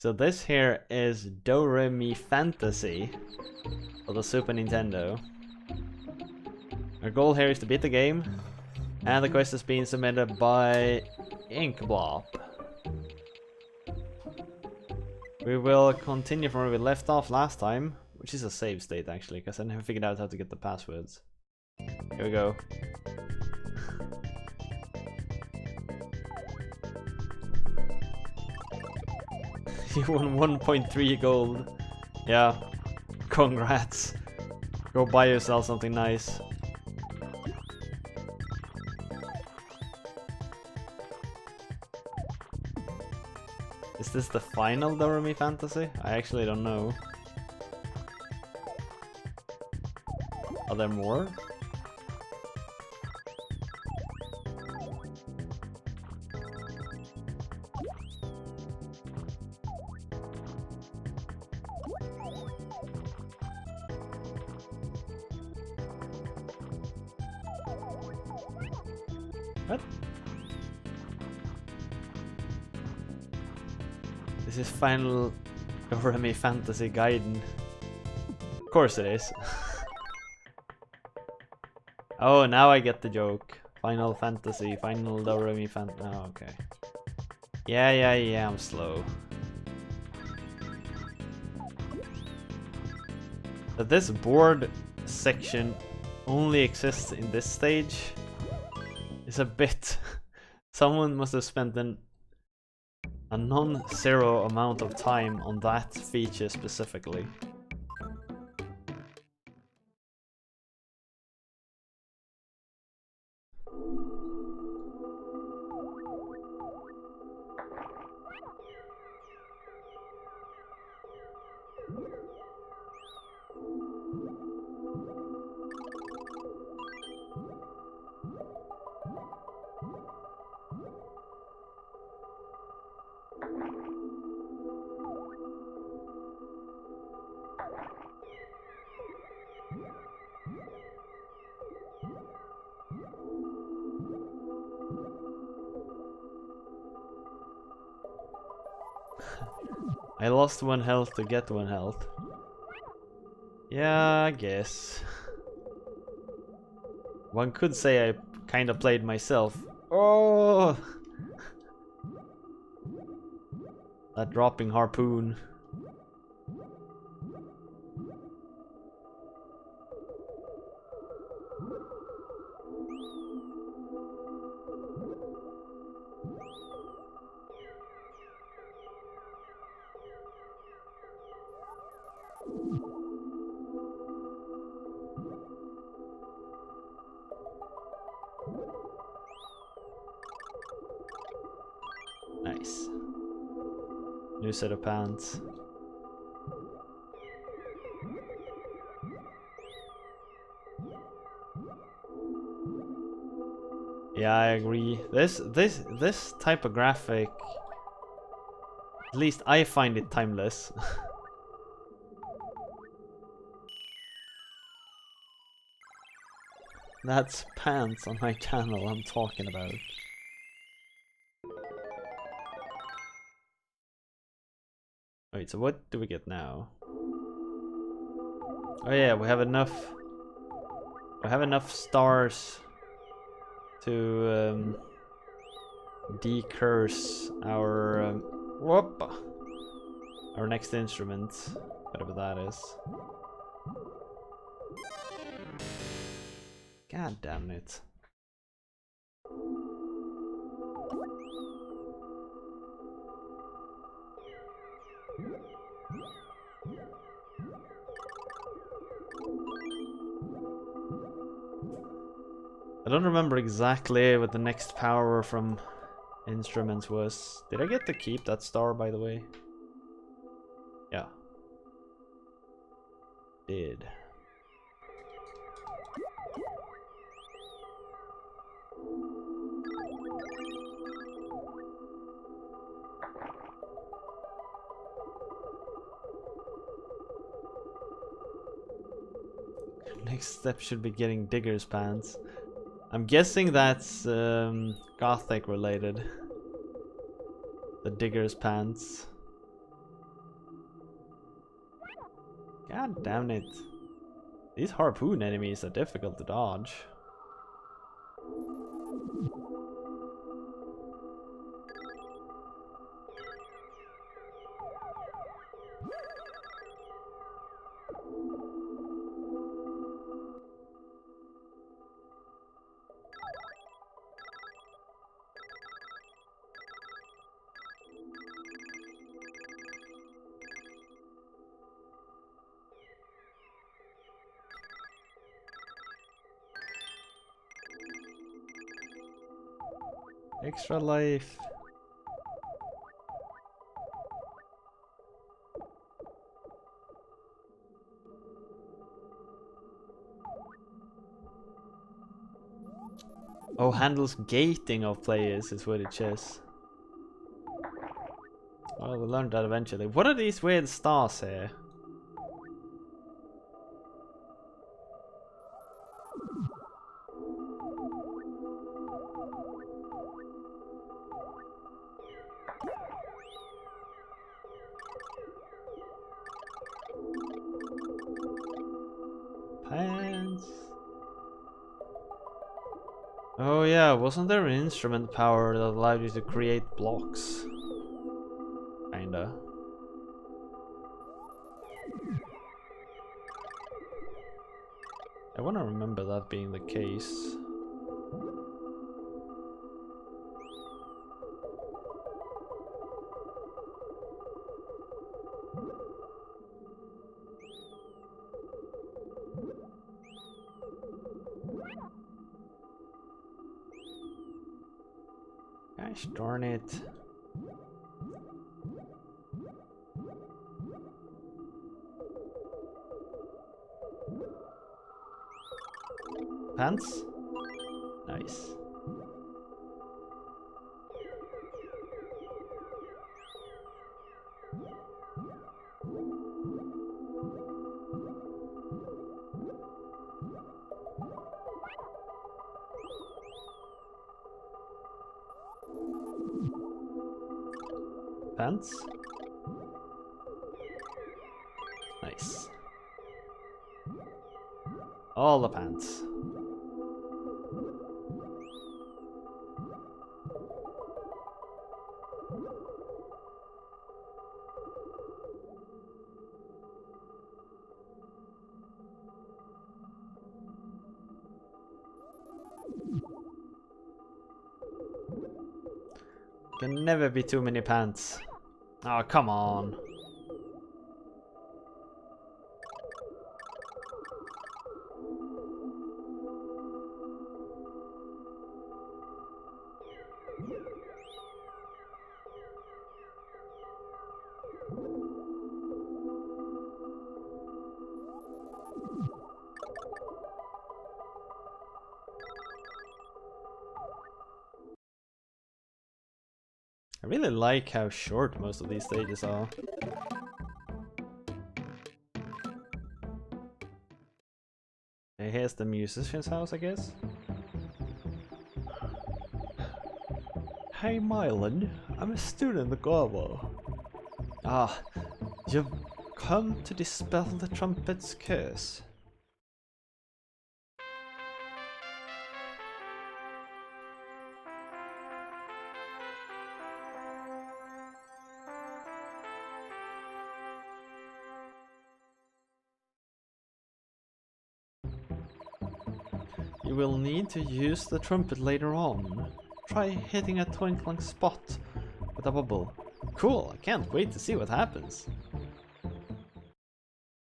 So this here is Do Re Mi Fantasy for the Super Nintendo. Our goal here is to beat the game, and the quest is being submitted by Inkblop. We will continue from where we left off last time, which is a save state actually, because I never figured out how to get the passwords. Here we go. You won 1.3 gold. Yeah, congrats. Go buy yourself something nice. Is this the final Do Re Mi Fantasy? I actually don't know. Are there more? What? This is final Do Re Mi Fantasy Gaiden. Of course it is. Oh, now I get the joke. Final Fantasy, final Do Re Mi Oh, okay. Yeah, I'm slow. But this board section only exists in this stage is a bit... Someone must have spent a non-zero amount of time on that feature specifically. I lost 1 health to get 1 health. Yeah, I guess. One could say I kinda played myself. Oh! That dropping harpoon. Nice. New set of pants. Yeah, I agree. This type of graphic, at least I find it timeless. That's pants on my channel I'm talking about. Wait, so what do we get now? Oh yeah, we have enough stars to decurse our our next instrument, whatever that is. God damn it. I don't remember exactly what the next power from instruments was. Did I get to keep that star, by the way? Yeah. Did. Next step should be getting Digger's pants. I'm guessing that's Gothic related. The Digger's pants. God damn it. These harpoon enemies are difficult to dodge. Extra life. Oh, handles gating of players is what it says. Well, we'll learn that eventually. What are these weird stars here? Pants. Oh yeah, wasn't there an instrument power that allowed you to create blocks? Kinda. I wanna remember that being the case. Gosh darn it. Pants? Nice. Pants? Nice. All the pants. Can never be too many pants. Oh, come on. I really like how short most of these stages are. Okay, here's the musician's house, I guess. Hey Milion, I'm a student at Garbo. Ah, you've come to dispel the trumpet's curse. You will need to use the trumpet later on. Try hitting a twinkling spot with a bubble. Cool, I can't wait to see what happens.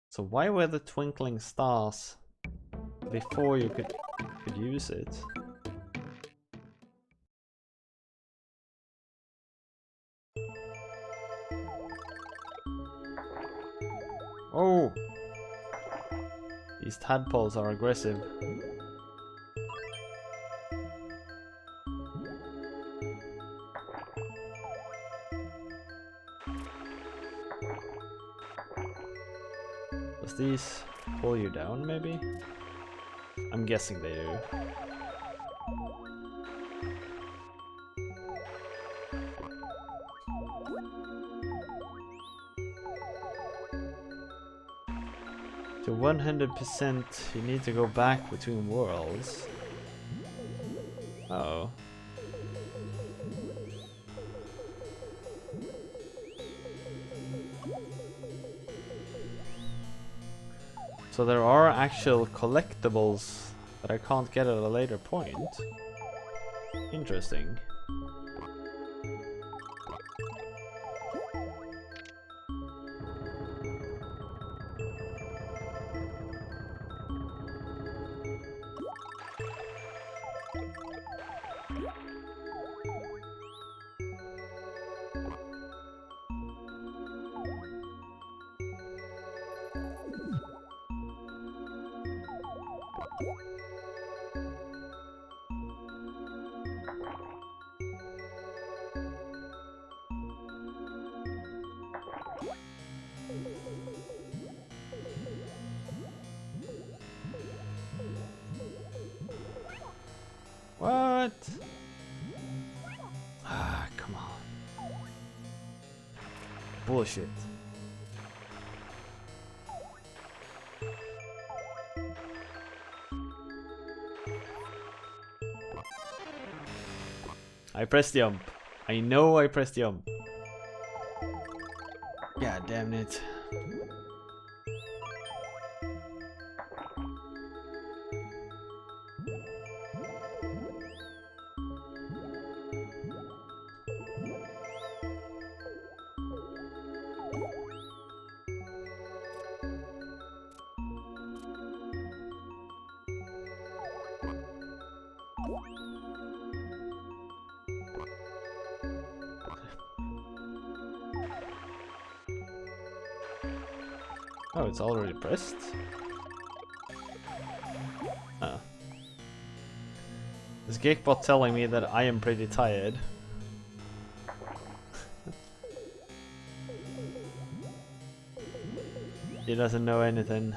So why were the twinkling stars before you could use it? Oh! These tadpoles are aggressive. Does these pull you down, maybe? I'm guessing they do. To 100%, you need to go back between worlds. Uh-oh. So there are actual collectibles that I can't get at a later point. Interesting. What? Ah, come on. Bullshit. I pressed jump. I know I pressed jump. God damn it. Oh, it's already pressed? Oh. Is Geekbot telling me that I am pretty tired? He doesn't know anything.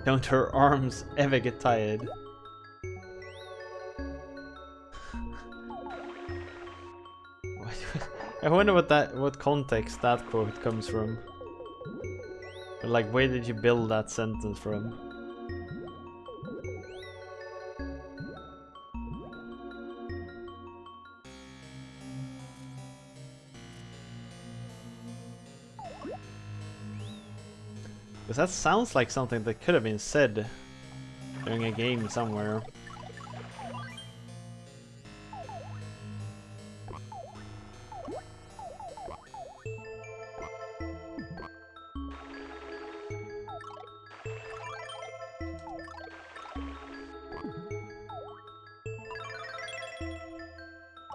Don't her arms ever get tired? I wonder what context that quote comes from. But like, where did you build that sentence from? Because that sounds like something that could have been said during a game somewhere.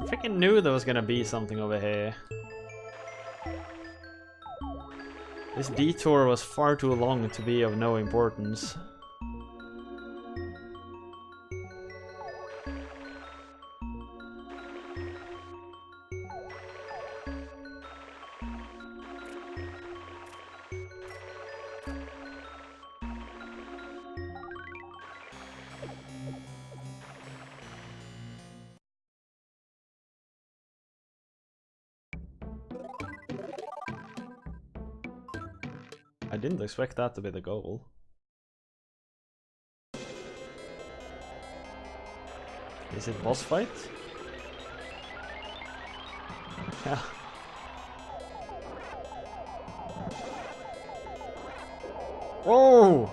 I freaking knew there was gonna be something over here. This detour was far too long to be of no importance. I didn't expect that to be the goal. Is it boss fight? Yeah. Whoa!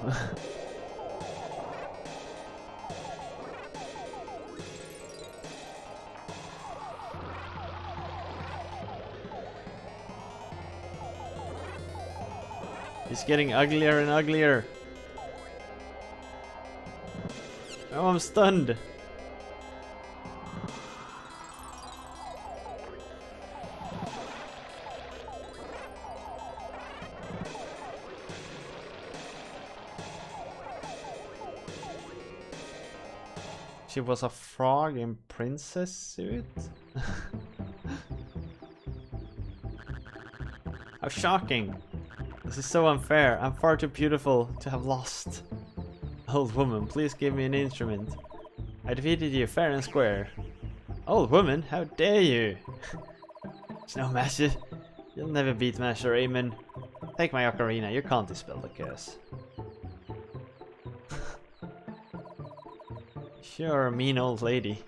He's getting uglier and uglier. Oh, I'm stunned. She was a frog in princess suit? How shocking! This is so unfair. I'm far too beautiful to have lost. Old woman, please give me an instrument. I defeated you fair and square. Old woman, how dare you! Snow Master, you'll never beat Master Raymond. Take my ocarina, you can't dispel the curse. You're a mean old lady.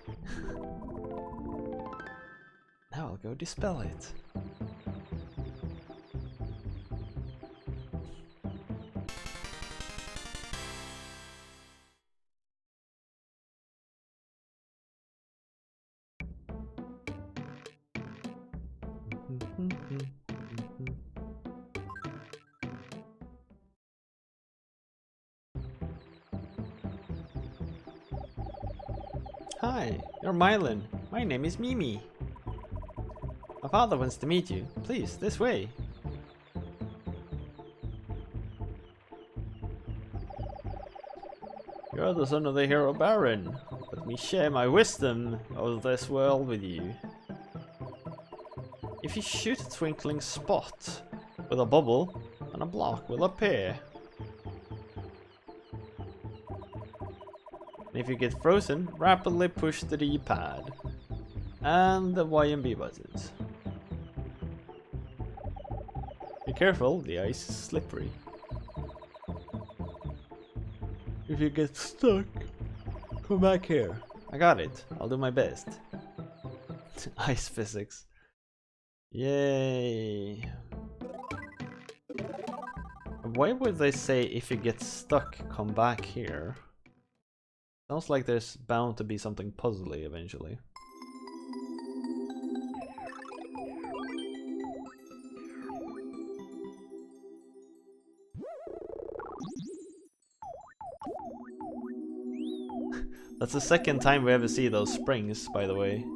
Now I'll go dispel it. Hi, you're Milion. My name is Mimi. My father wants to meet you. Please, this way. You're the son of the hero Baron. Let me share my wisdom of this world with you. If you shoot a twinkling spot with a bubble, then a block will appear. And if you get frozen, rapidly push the D-pad and the Y and B buttons. Be careful, the ice is slippery. If you get stuck, come back here. I got it. I'll do my best. Ice physics. Yay. Why would they say if you get stuck, come back here? Sounds like there's bound to be something puzzly eventually. That's the second time we ever see those springs, by the way.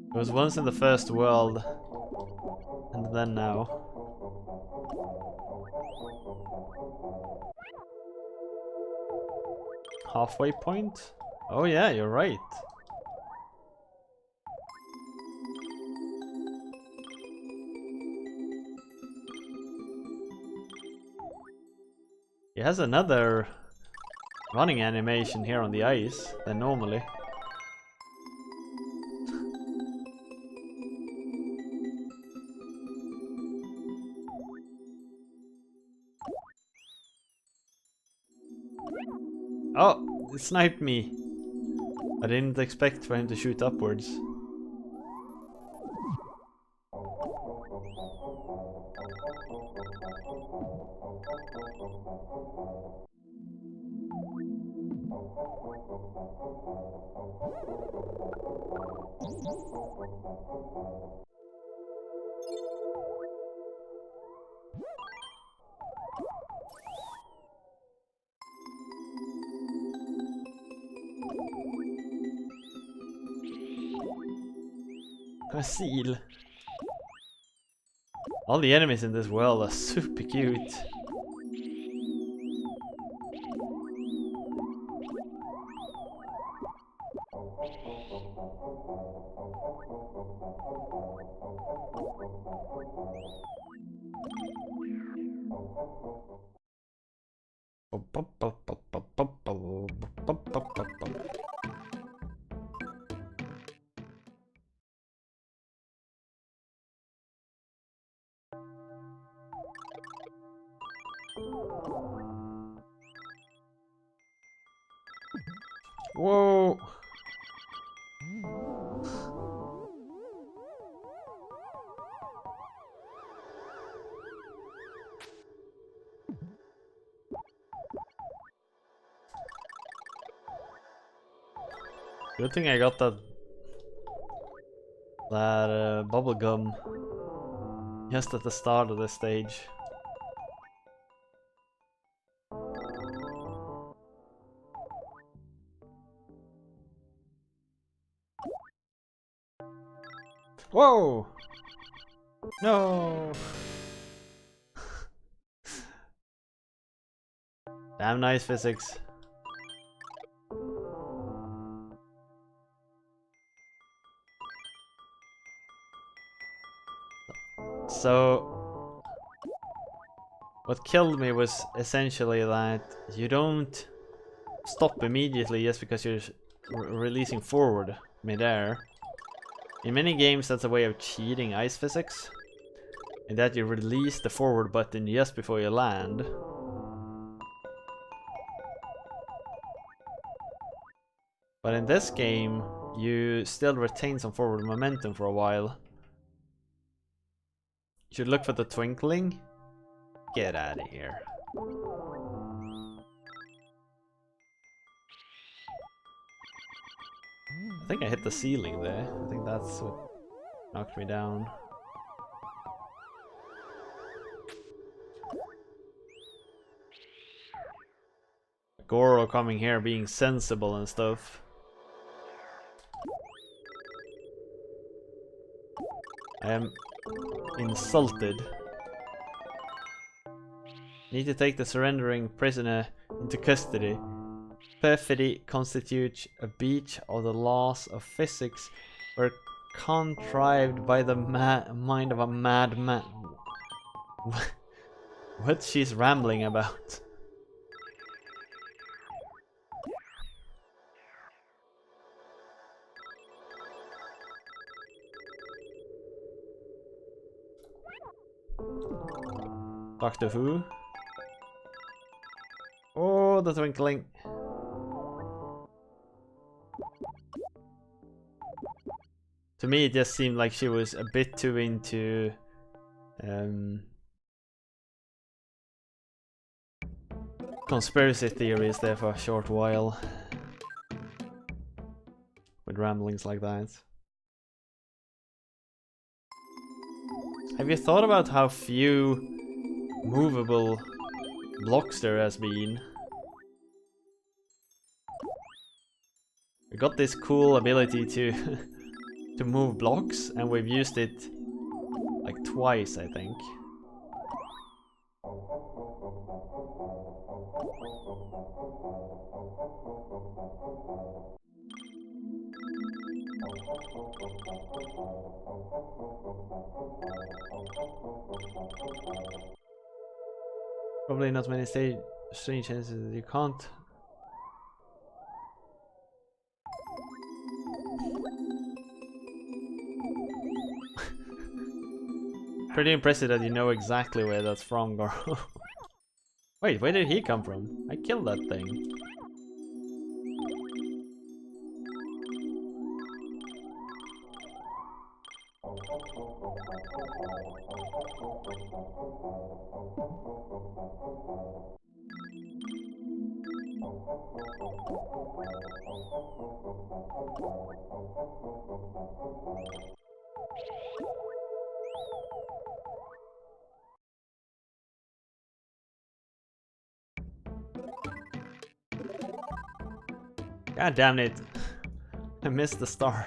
It was once in the first world, and then now. Halfway point? Oh yeah, you're right. He has another running animation here on the ice than normally. Oh, it sniped me. I didn't expect for him to shoot upwards. A seal. All the enemies in this world are super cute. Whoa! Good thing I got that bubble gum just at the start of the stage. Whoa! No! Damn nice physics. So what killed me was essentially that you don't stop immediately just because you're releasing forward midair. In many games that's a way of cheating ice physics, in that you release the forward button just before you land. But in this game, you still retain some forward momentum for a while. You should look for the twinkling. Get out of here. I think I hit the ceiling there. I think that's what knocked me down. Goro coming here being sensible and stuff. I am insulted. Need to take the surrendering prisoner into custody. Perfidy constitutes a breach of the laws of physics were contrived by the mind of a madman. What she's rambling about? Talk to who? Oh, the twinkling. To me, it just seemed like she was a bit too into conspiracy theories there for a short while. With ramblings like that. Have you thought about how few movable blocks there has been? We got this cool ability to to move blocks, and we've used it like twice, I think. Probably not many strange chances you can't. Pretty impressive that you know exactly where that's from, Goro. Wait, where did he come from? I killed that thing. God damn it. I missed the star.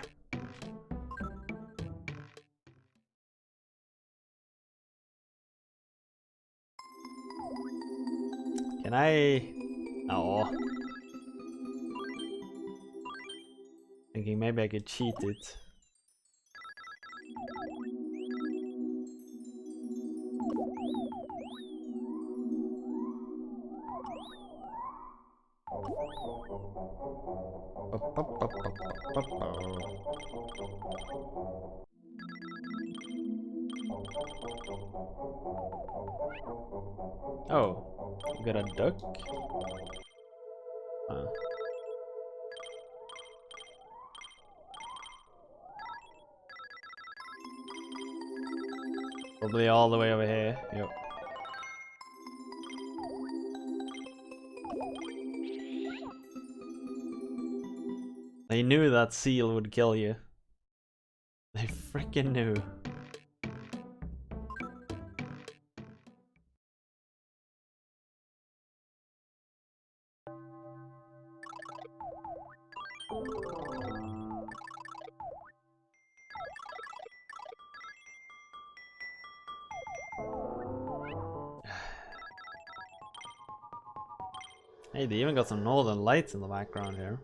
Can I... Oh. Thinking maybe I could cheat it. Oh, you got a duck? Probably all the way over here. Yep. They knew that seal would kill you. They freaking knew. Hey, they even got some northern lights in the background here.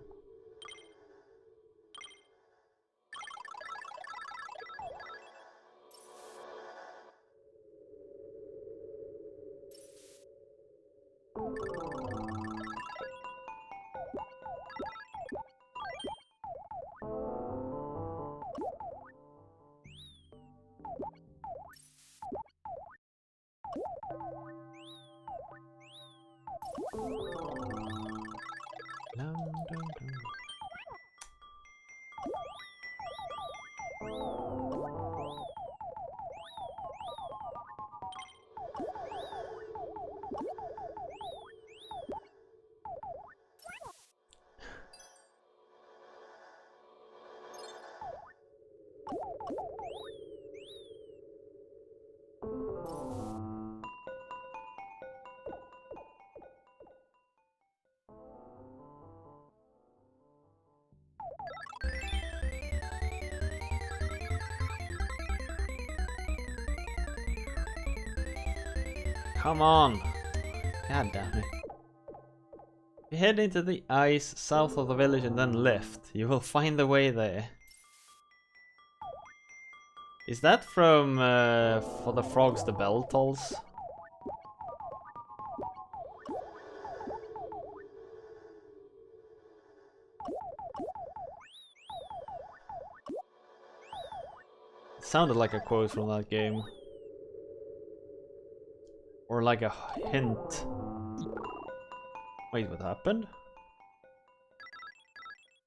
Dum, dum, dum. Come on! God damn it. If you head into the ice south of the village and then left, you will find the way there. Is that from For the Frogs the Bell Tolls? It sounded like a quote from that game. Or like a hint. Wait, what happened?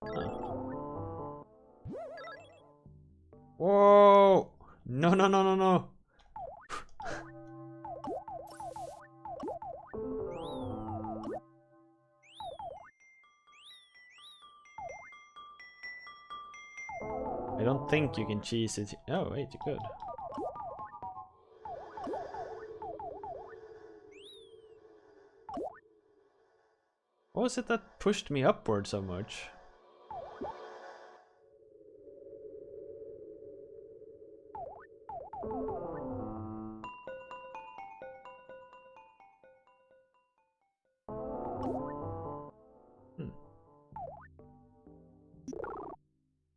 Oh. Whoa! No, no, no, no, no! I don't think you can cheese it. Oh, wait, you could. What was it that pushed me upward so much?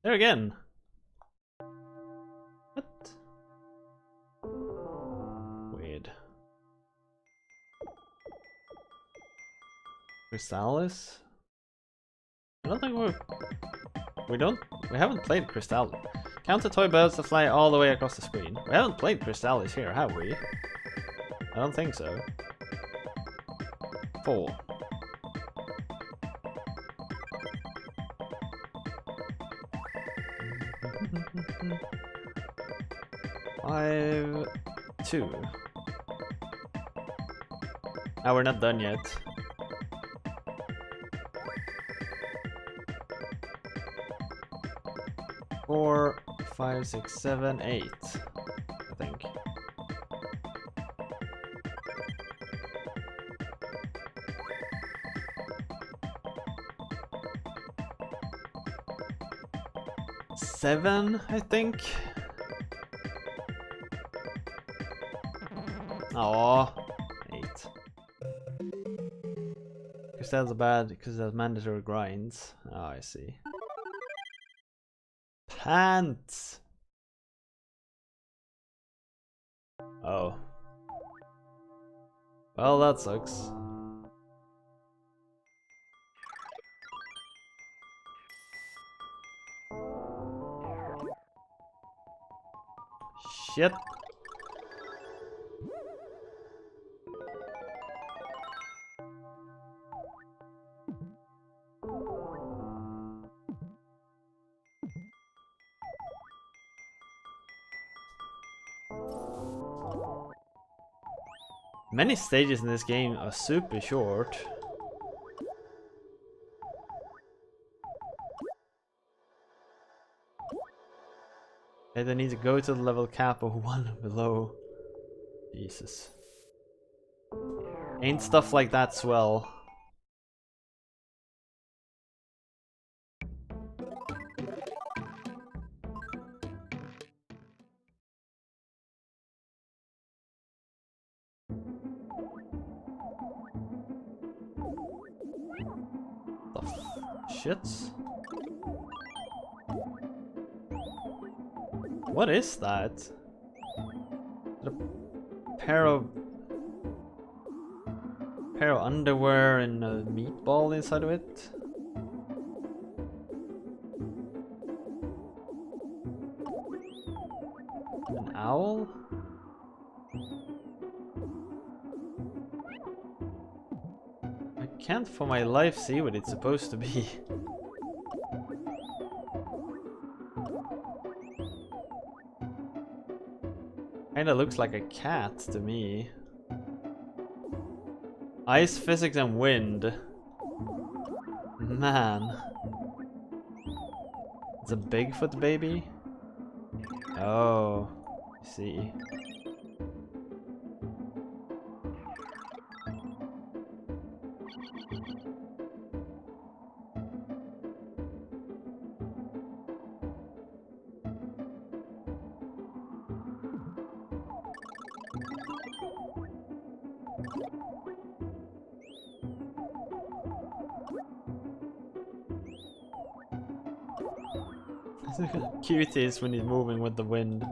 There again! What? Weird. Crystallis? I don't think we haven't played Crystallis. Count the toy birds that fly all the way across the screen. We haven't played Crystallis here, have we? I don't think so. 4. 5, 2. Oh, we're not done yet. Four, 5, 6, 7, 8. I think. Seven, I think. Aww. 8. Because that's bad, because that's mandatory grinds. Oh, I see. Pants! Oh. Well, that sucks. Shit. Many stages in this game are super short. And they need to go to the level cap of 1 below. Jesus. Ain't stuff like that swell. Shits. What is that? Is it a pair of underwear and a meatball inside of it? An owl? I Can't for my life see what it's supposed to be. Kinda looks like a cat to me. Ice, physics, and wind. Man. It's a Bigfoot baby? Oh, I see. Cute is when he's moving with the wind.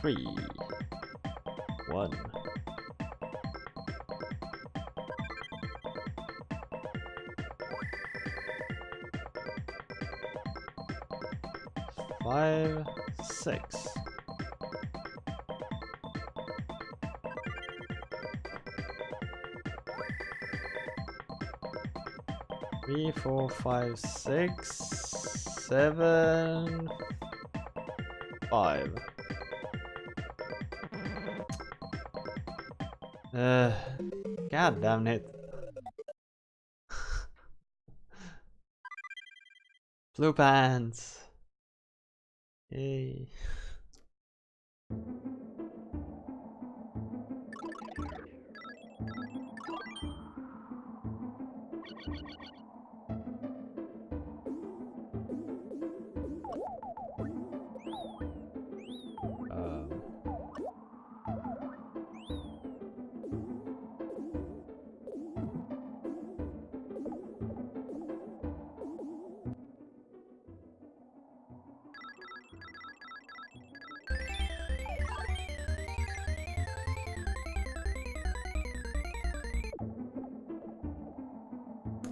Three, 1. Five, 6. Three, 4, 5, 6, 7, 5. God damn it. Blue pants. Yay.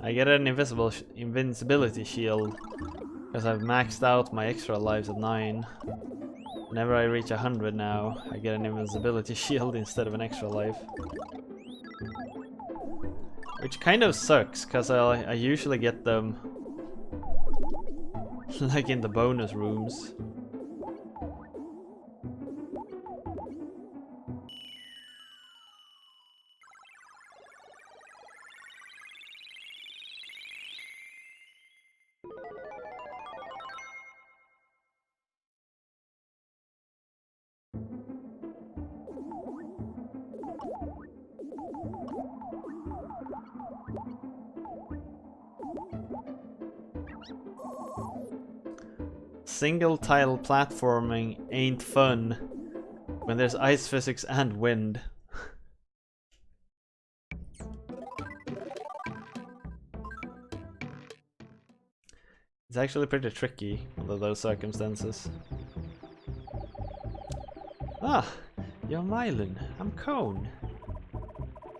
I get an invincibility shield because I've maxed out my extra lives at 9. Whenever I reach 100 now, I get an invincibility shield instead of an extra life. Which kind of sucks, because I usually get them like in the bonus rooms. Single tile platforming ain't fun when there's ice physics and wind. It's actually pretty tricky under those circumstances. Ah, you're Milion, I'm Cone.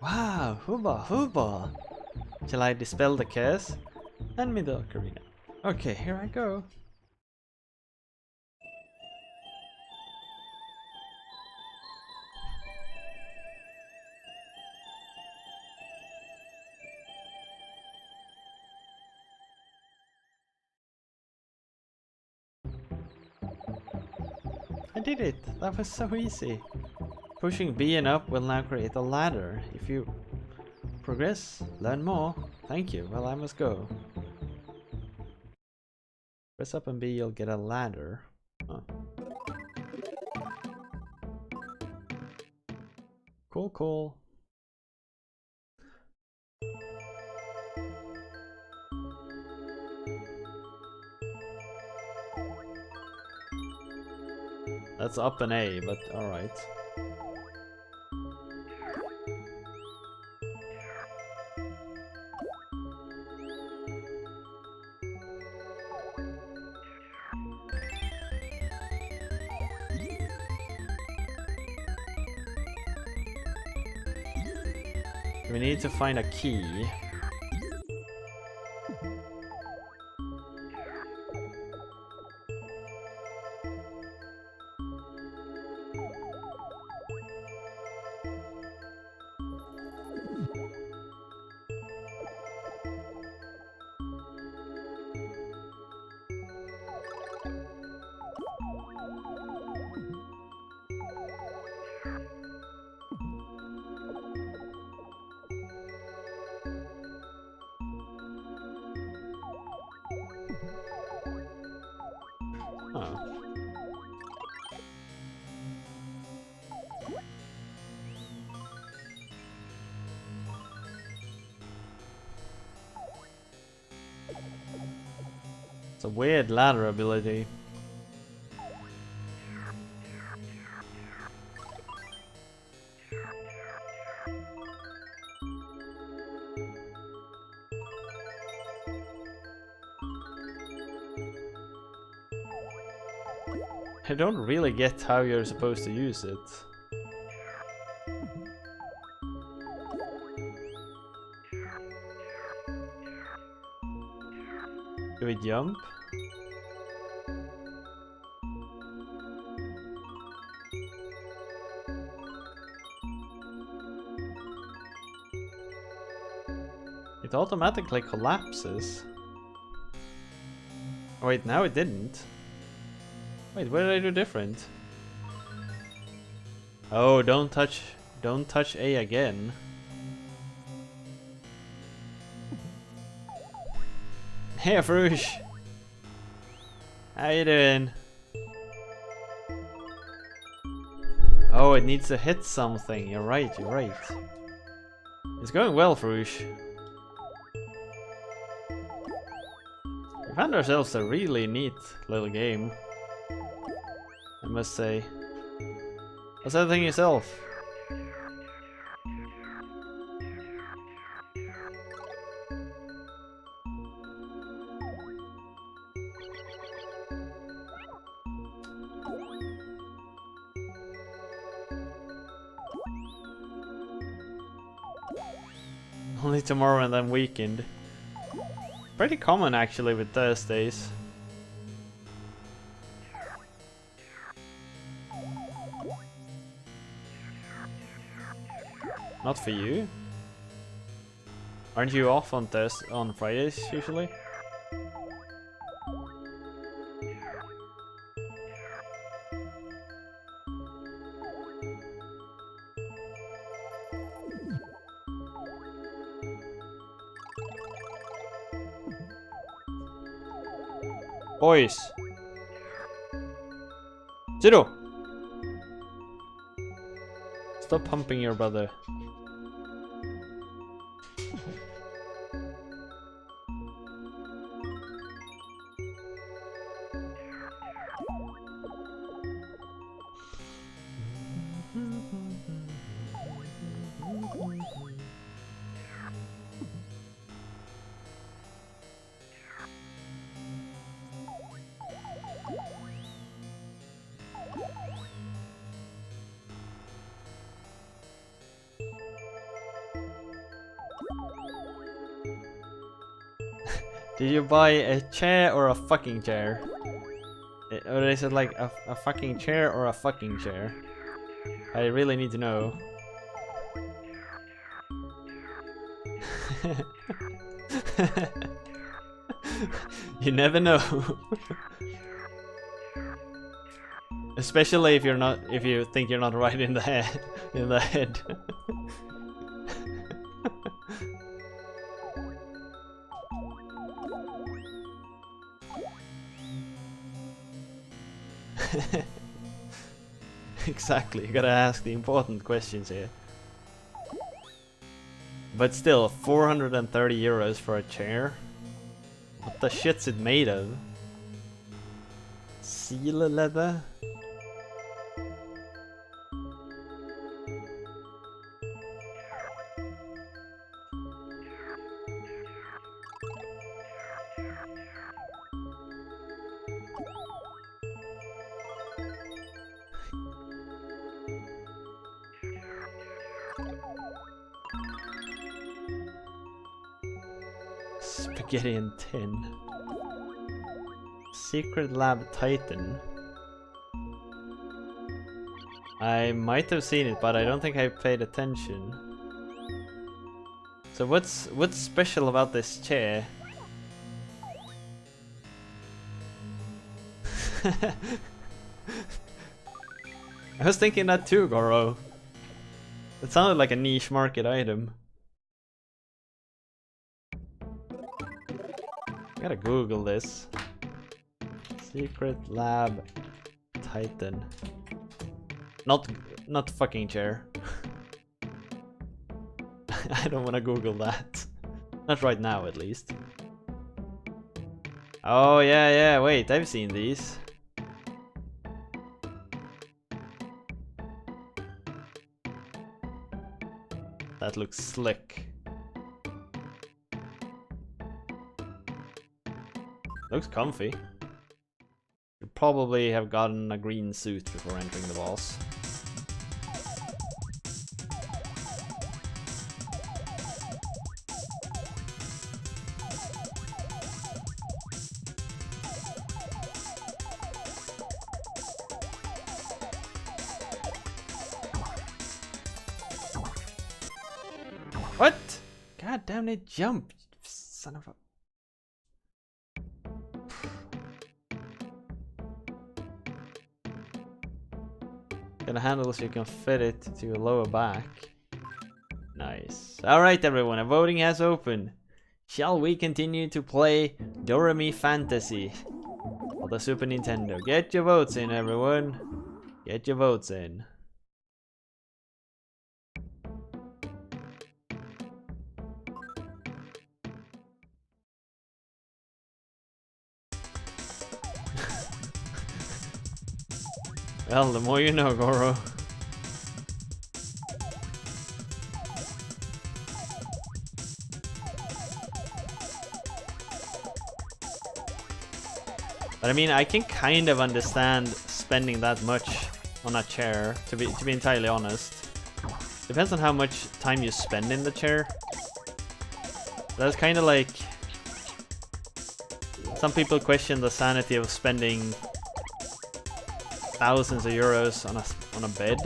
Wow, hooba hooba. Shall I dispel the curse? Hand me the ocarina. Okay, here I go. I did it! That was so easy! Pushing B and up will now create a ladder. If you progress, learn more. Thank you. Well, I must go. Press up and B, you'll get a ladder. Huh. Cool, cool. That's up and A, but alright. We need to find a key. Oh. It's a weird ladder ability. I don't really get how you're supposed to use it. Do we jump? It automatically collapses. Oh, wait, now it didn't. Wait, what did I do different? Oh, don't touch A again. Hey, Frush! How you doing? Oh, it needs to hit something. You're right, you're right. It's going well, Frush. We found ourselves a really neat little game, I must say. How's everything yourself? Only tomorrow and then weekend. Pretty common actually with Thursdays. Not for you? Aren't you off on Fridays usually? Boys! Zero! Stop pumping your brother. Did you buy a chair or a fucking chair? Or is it like a fucking chair or a fucking chair? I really need to know. You never know. Especially if you think you're not right in the head. Exactly, you gotta ask the important questions here. But still, 430 euros for a chair? What the shit's it made of? Seal leather? Spaghetti and tin. Secret Lab Titan. I might have seen it, but I don't think I paid attention. So what's special about this chair? I was thinking that too, Goro. It sounded like a niche market item. I gotta Google this. Secret Lab Titan. Not fucking chair. I don't wanna Google that. Not right now, at least. Oh yeah, wait, I've seen these. That looks slick. Looks comfy. You'd probably have gotten a green suit before entering the boss. What? God damn it, jump! Son of a... Gonna handle so you can fit it to your lower back. Nice. Alright everyone, voting has opened. Shall we continue to play Doremi Fantasy for the Super Nintendo? Get your votes in, everyone. Get your votes in. Well, the more you know, Goro. But I mean, I can kind of understand spending that much on a chair, to be entirely honest. Depends on how much time you spend in the chair. That's kind of like... Some people question the sanity of spending thousands of euros on a bed.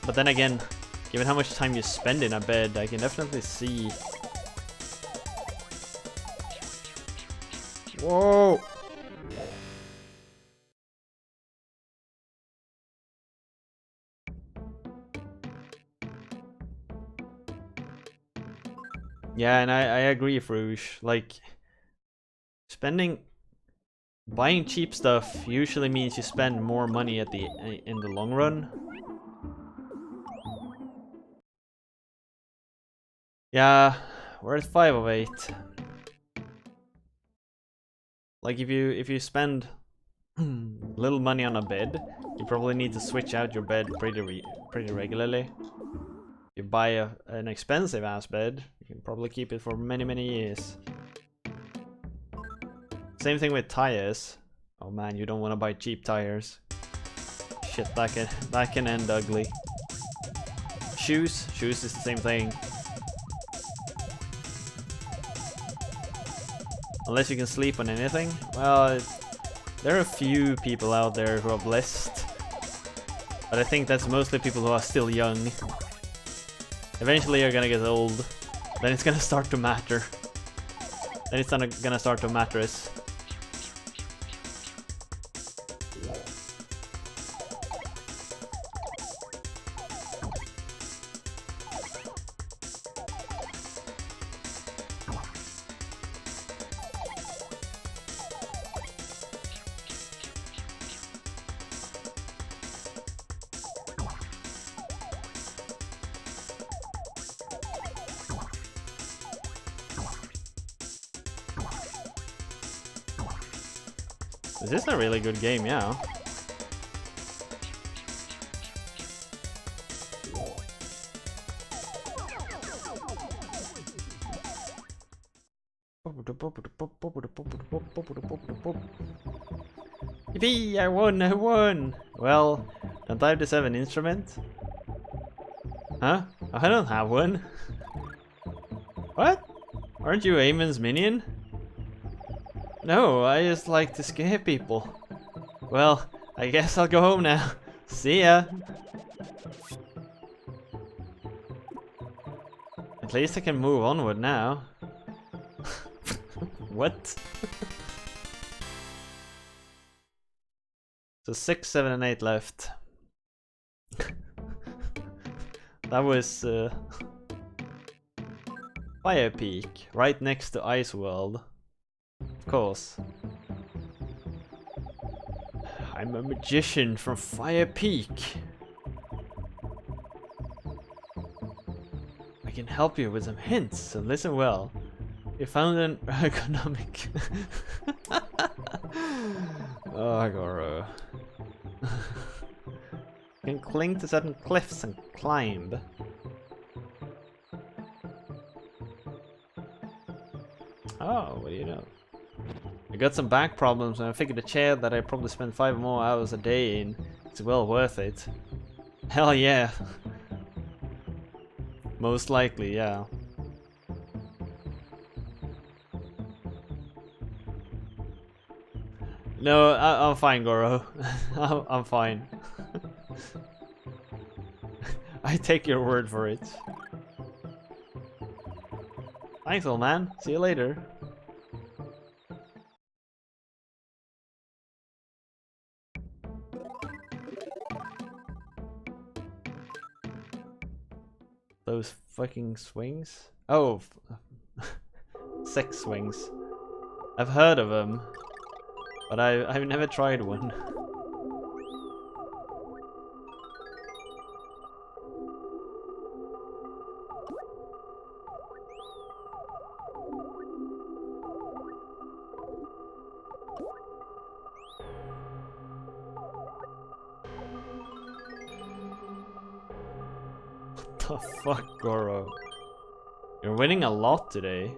But then again, given how much time you spend in a bed, I can definitely see... Whoa! Yeah, and I agree, Fruge. Like, buying cheap stuff usually means you spend more money in the long run. Yeah, we're at 5 of 8. Like if you spend little money on a bed, you probably need to switch out your bed pretty regularly. You buy an expensive ass bed, you can probably keep it for many years. Same thing with tires. Oh man, you don't want to buy cheap tires. Shit, that can end ugly. Shoes is the same thing. Unless you can sleep on anything. Well, there are a few people out there who are blessed. But I think that's mostly people who are still young. Eventually you're gonna get old. Then it's gonna start to matter. Then it's gonna start to mattress. This is a really good game, yeah. Yippee! I won! Well, don't I have the 7 instrument? Huh? I don't have one. What? Aren't you Eamon's minion? No, I just like to scare people. Well, I guess I'll go home now. See ya! At least I can move onward now. What? So 6, 7, and 8 left. That was Fire Peak, right next to Ice World. Of course. I'm a magician from Fire Peak. I can help you with some hints, so listen well. You found an ergonomic... Oh, Goro. You can cling to certain cliffs and climb. Oh, what do you know? I got some back problems and I figured a chair that I probably spend 5 more hours a day in is well worth it. Hell yeah. Most likely, yeah. No, I'm fine, Goro. I'm fine. I take your word for it. Thanks, old man. See you later. Those fucking swings? Oh, 6 swings. I've heard of them, but I've never tried one. What the fuck, Goro? You're winning a lot today.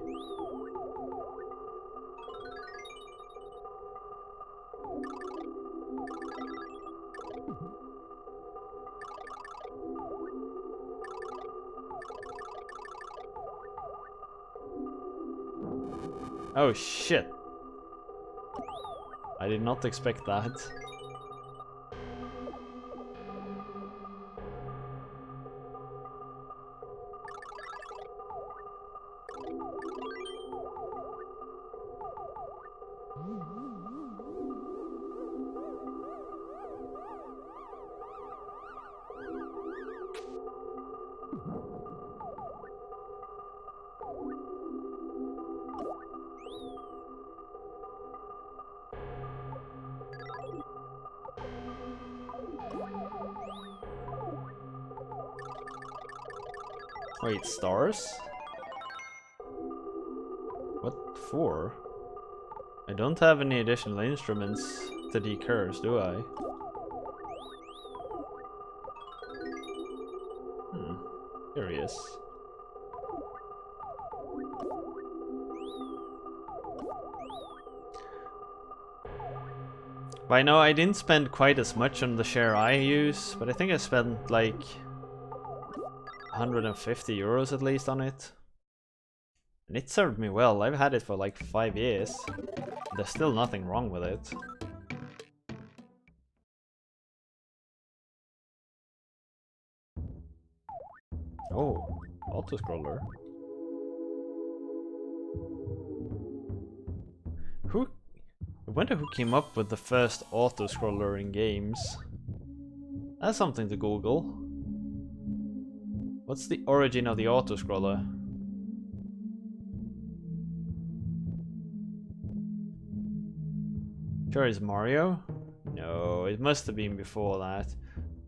Oh shit. I did not expect that. Wait, stars? What for? I don't have any additional instruments to decurse, do I? Curious. But I know I didn't spend quite as much on the share I use, but I think I spent like 150 euros at least on it. And it served me well. I've had it for like 5 years. There's still nothing wrong with it. Oh, auto-scroller. I wonder who came up with the first auto-scroller in games. That's something to Google. What's the origin of the auto-scroller? Sure, is Mario? No, it must have been before that.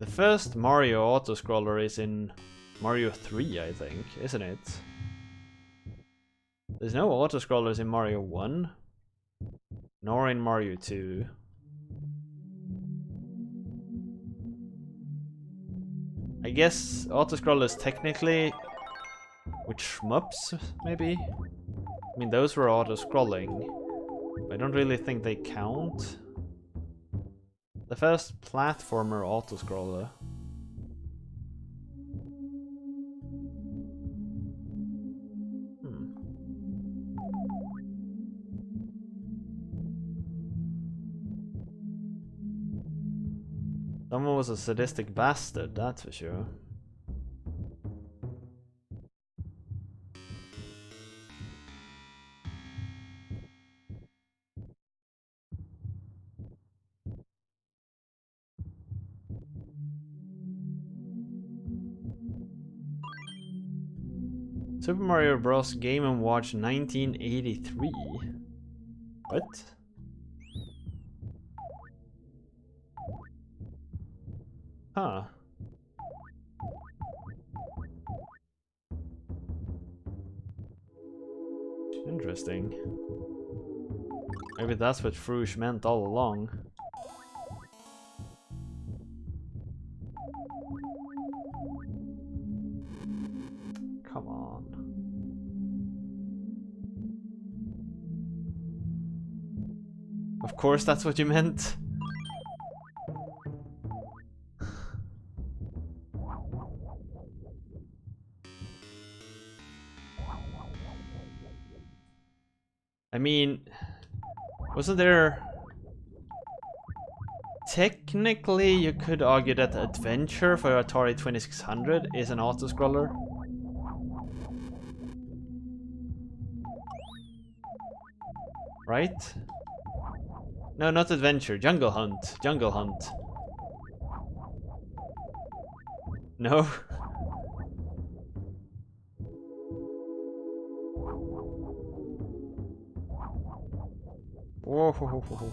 The first Mario auto-scroller is in Mario 3, I think, isn't it? There's no auto-scrollers in Mario 1, nor in Mario 2. I guess auto-scrollers technically with shmups, maybe? I mean, those were auto-scrolling. I don't really think they count. The first platformer auto-scroller. Someone was a sadistic bastard, that's for sure. Super Mario Bros. Game & Watch 1983. What? Huh. Interesting. Maybe that's what Fruge meant all along. Come on. Of course that's what you meant. I mean, wasn't there... Technically, you could argue that Adventure for Atari 2600 is an auto-scroller. Right? No, not Adventure. Jungle Hunt. Jungle Hunt. No? Whoa.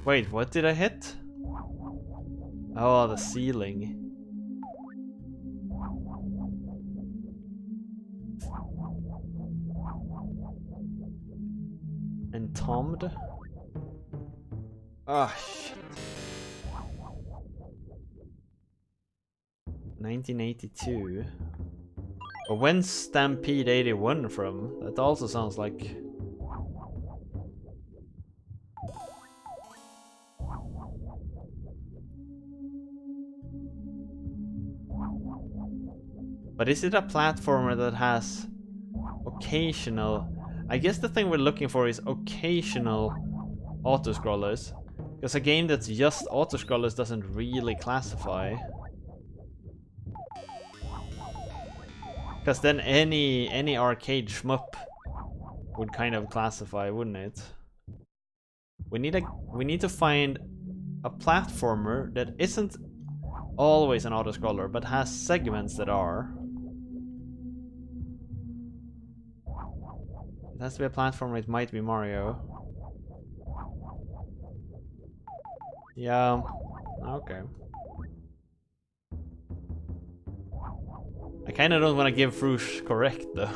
Wait, what did I hit? Oh, the ceiling. Entombed? Ah, shit. 1982. But when's Stampede 81 from? That also sounds like... But is it a platformer that has occasional... I guess the thing we're looking for is occasional auto-scrollers. Because a game that's just auto-scrollers doesn't really classify. Because then any arcade shmup would kind of classify, wouldn't it? We need to find a platformer that isn't always an auto-scroller, but has segments that are. It has to be a platformer, it might be Mario. Yeah, okay. I kinda don't want to give Fruge correct though.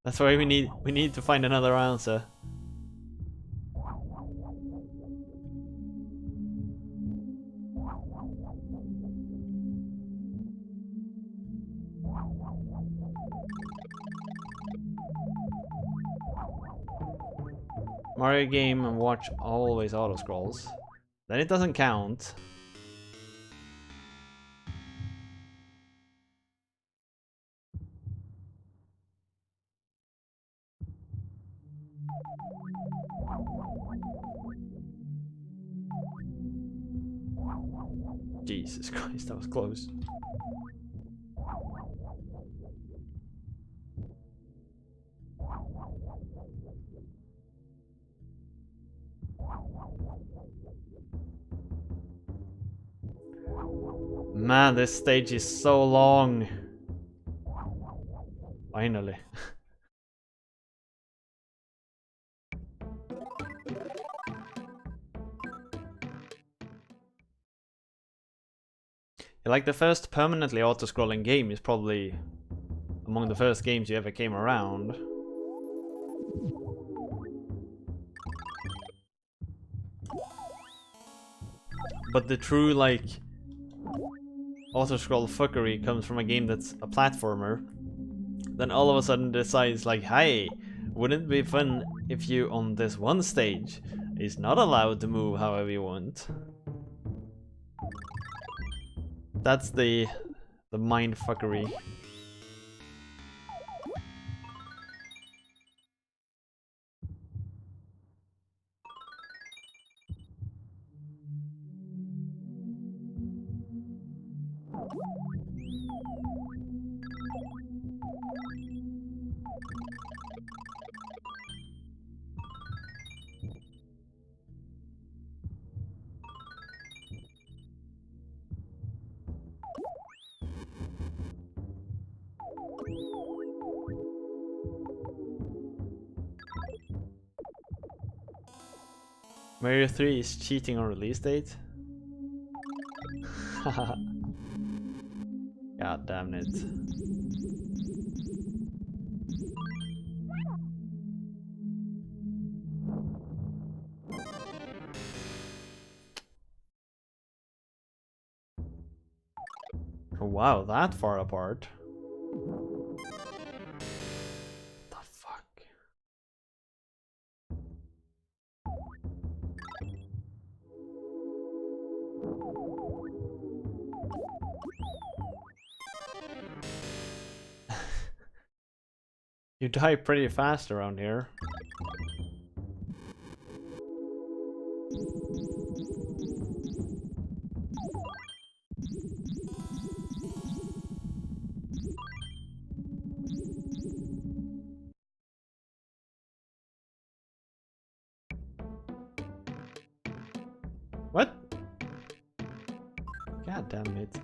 That's why we need to find another answer. Mario Game and Watch always auto scrolls. Then it doesn't count. Jesus Christ, that was close. Man, this stage is so long. Finally. Like the first permanently auto-scrolling game is probably among the first games you ever came around. But the true like auto-scroll fuckery comes from a game that's a platformer. Then all of a sudden decides like, hey, wouldn't it be fun if you on this one stage is not allowed to move however you want? That's the mind fuckery. Mario 3 is cheating on release date? God damn it. Oh, wow, that far apart. The fuck? You die pretty fast around here. What? God damn it.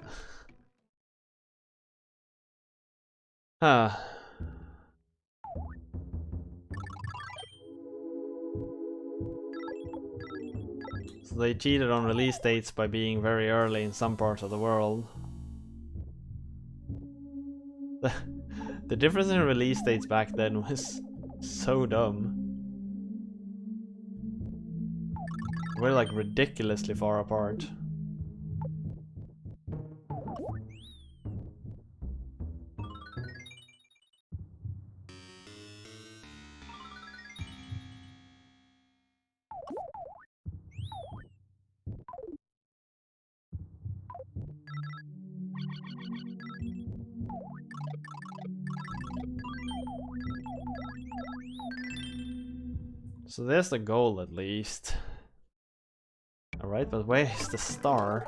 Ah. So they cheated on release dates by being very early in some parts of the world. The difference in release dates back then was so dumb. We're like ridiculously far apart. So there's the goal at least. Alright, but where is the star?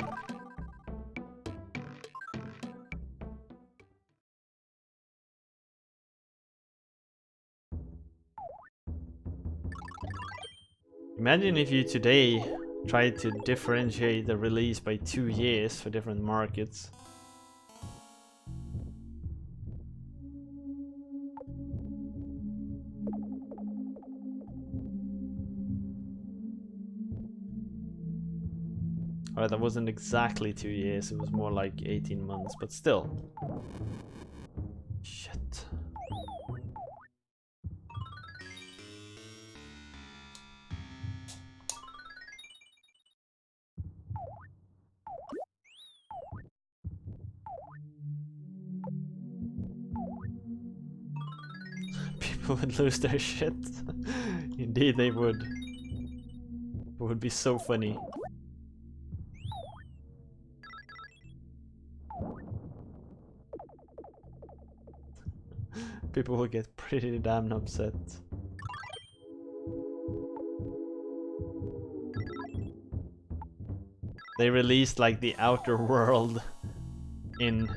Imagine if you today tried to differentiate the release by 2 years for different markets. Alright, that wasn't exactly 2 years, it was more like 18 months, but still. Shit. People would lose their shit. Indeed they would. It would be so funny. People will get pretty damn upset. They released like the outer world in,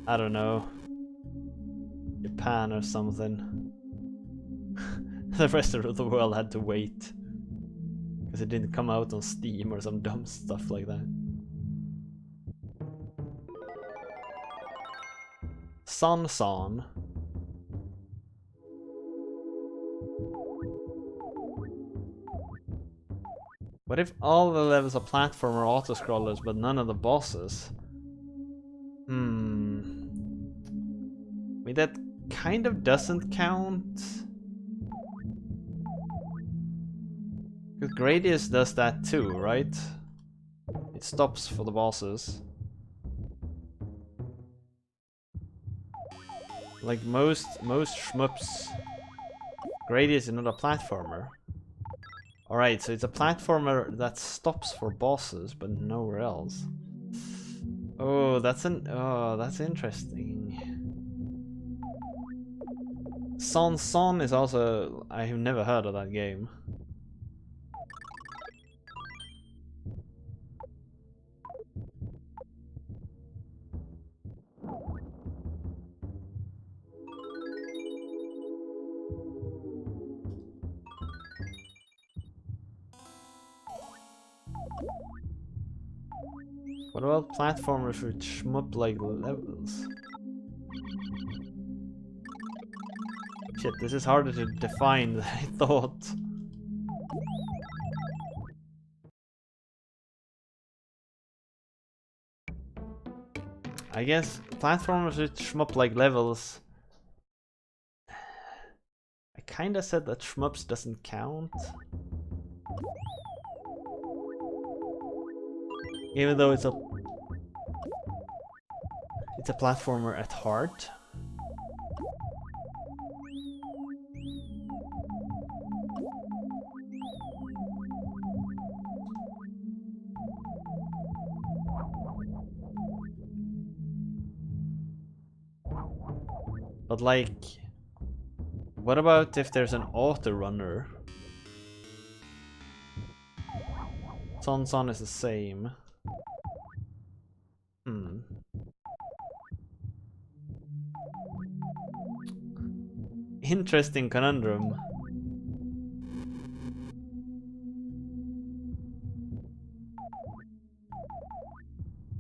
I don't know, Japan or something. The rest of the world had to wait because it didn't come out on Steam or some dumb stuff like that. Son. What if all the levels are platformer auto-scrollers but none of the bosses? I mean, that kind of doesn't count. Because Gradius does that too, right? It stops for the bosses. Like most shmups, Gradius is not a platformer. Alright, so it's a platformer that stops for bosses, but nowhere else. Oh, that's interesting. Son is also, I have never heard of that game. What about platformers with shmup-like levels? Shit, this is harder to define than I thought. I guess platformers with shmup-like levels. I kinda said that shmups doesn't count. Even though it's a platformer at heart. But like, what about if there's an auto runner? Son is the same. Interesting conundrum.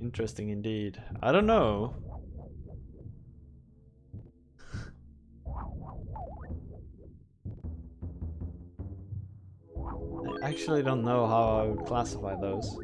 Interesting indeed. I don't know. I actually don't know how I would classify those.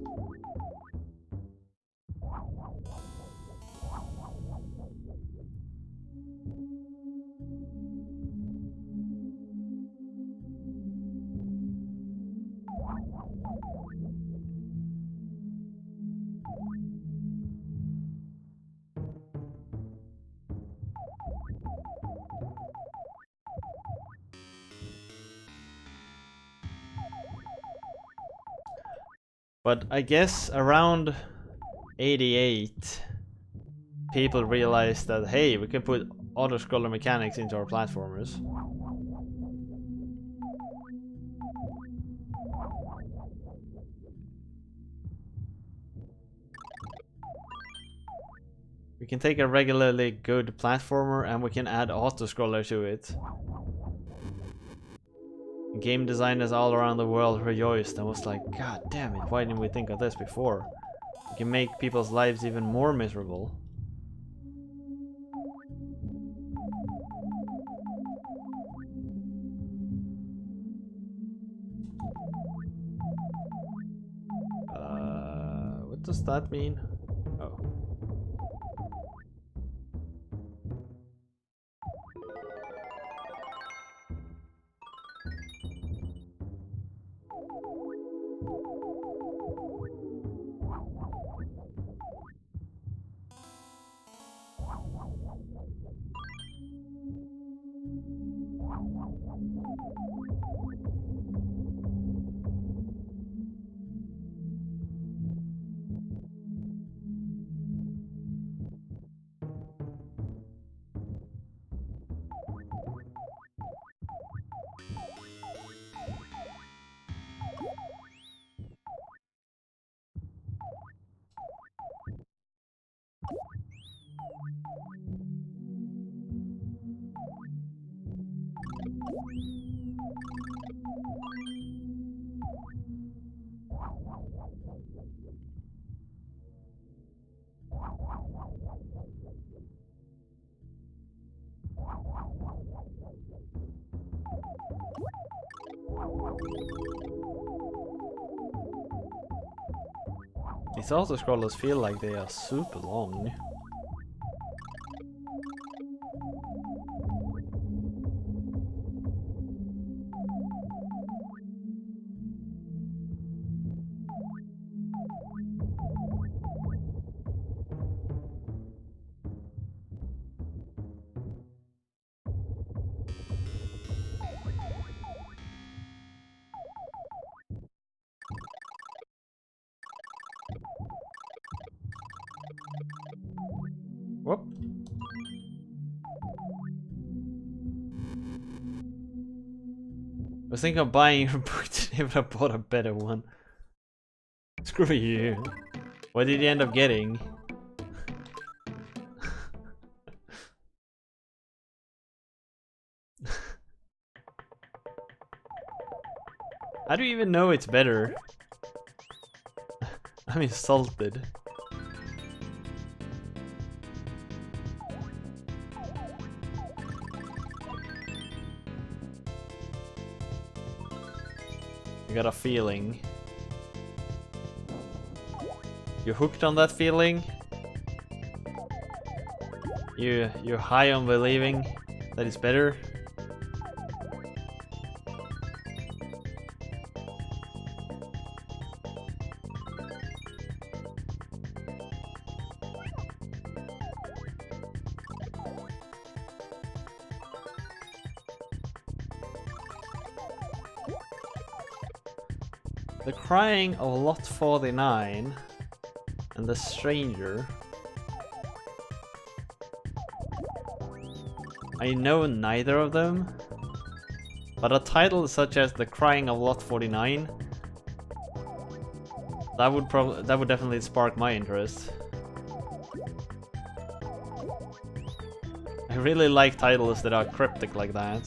But I guess around 88, people realized that, hey, we can put auto-scroller mechanics into our platformers. We can take a regularly good platformer and we can add auto-scroller to it. Game designers all around the world rejoiced and was like, God damn it, why didn't we think of this before? We can make people's lives even more miserable. What does that mean? Oh. These auto-scrollers feel like they are super long. Whoop. I was thinking of buying your book today, but I bought a better one. Screw you. What did you end up getting? How do you even know it's better? I'm insulted. I got a feeling. You hooked on that feeling? You're high on believing that it's better. The Crying of Lot 49 and The Stranger. I know neither of them, but a title such as The Crying of Lot 49, that would definitely spark my interest. I really like titles that are cryptic like that.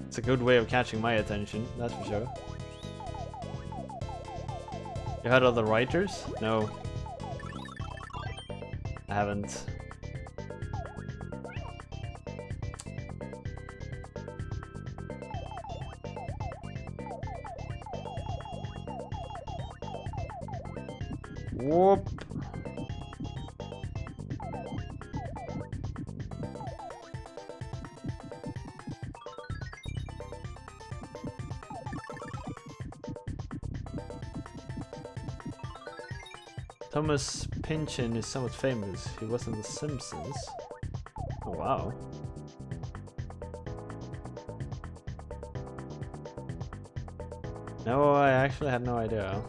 It's a good way of catching my attention, that's for sure. You heard of the writers? No. I haven't. Whoop. Thomas Pynchon is somewhat famous. He was in The Simpsons. Oh wow. No, I actually had no idea.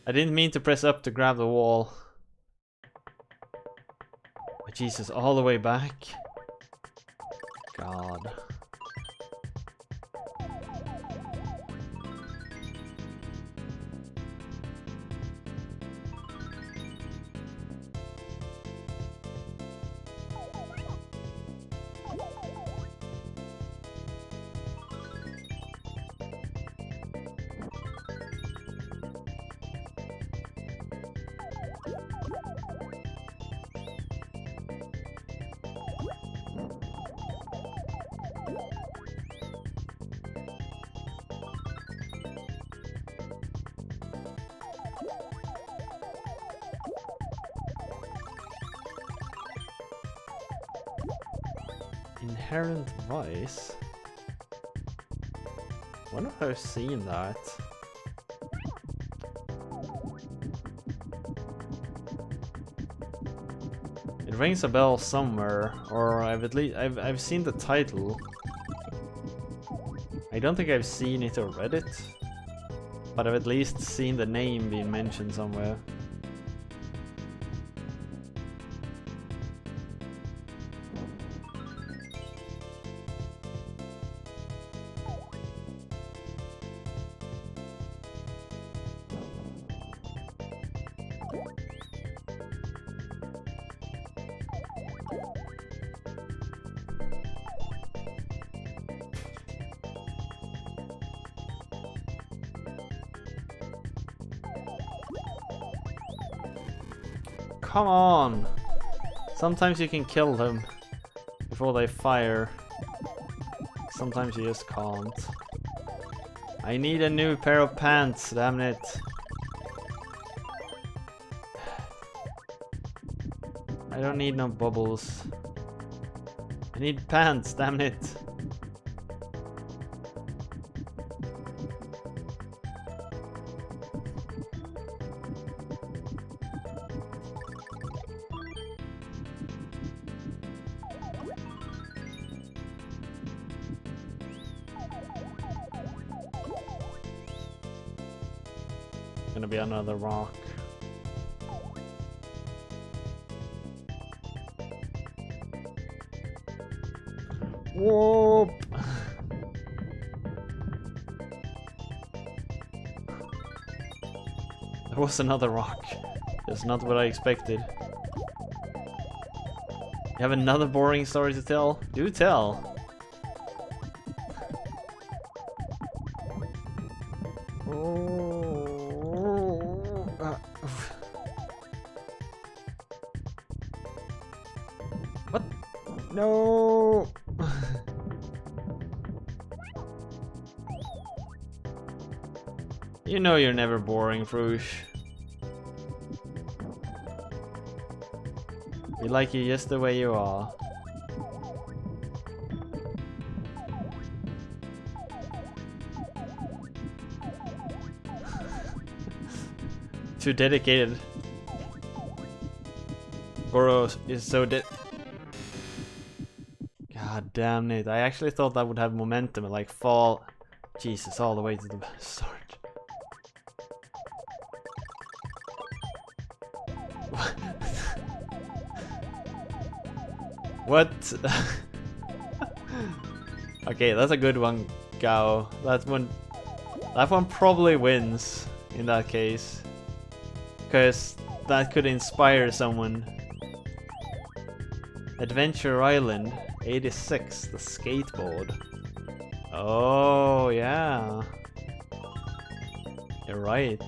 I didn't mean to press up to grab the wall. Oh, Jesus, all the way back. God. Inherent Vice? I wonder if I've seen that. It rings a bell somewhere, or I've seen the title. I don't think I've seen it or read it, but I've at least seen the name being mentioned somewhere. Come on! Sometimes you can kill them before they fire. Sometimes you just can't. I need a new pair of pants, damn it. I don't need no bubbles. I need pants, damn it. Gonna be another rock. Whoop! There was another rock. That's not what I expected. You have another boring story to tell? Do tell! What? No! You know you're never boring, Frush. We like you just the way you are. Too dedicated. Boros is so God damn it. I actually thought that would have momentum and like fall. Jesus, all the way to the start. What? Okay, that's a good one, Gao. That one probably wins in that case. Because that could inspire someone. Adventure Island 86, the skateboard. Oh, yeah. You're right.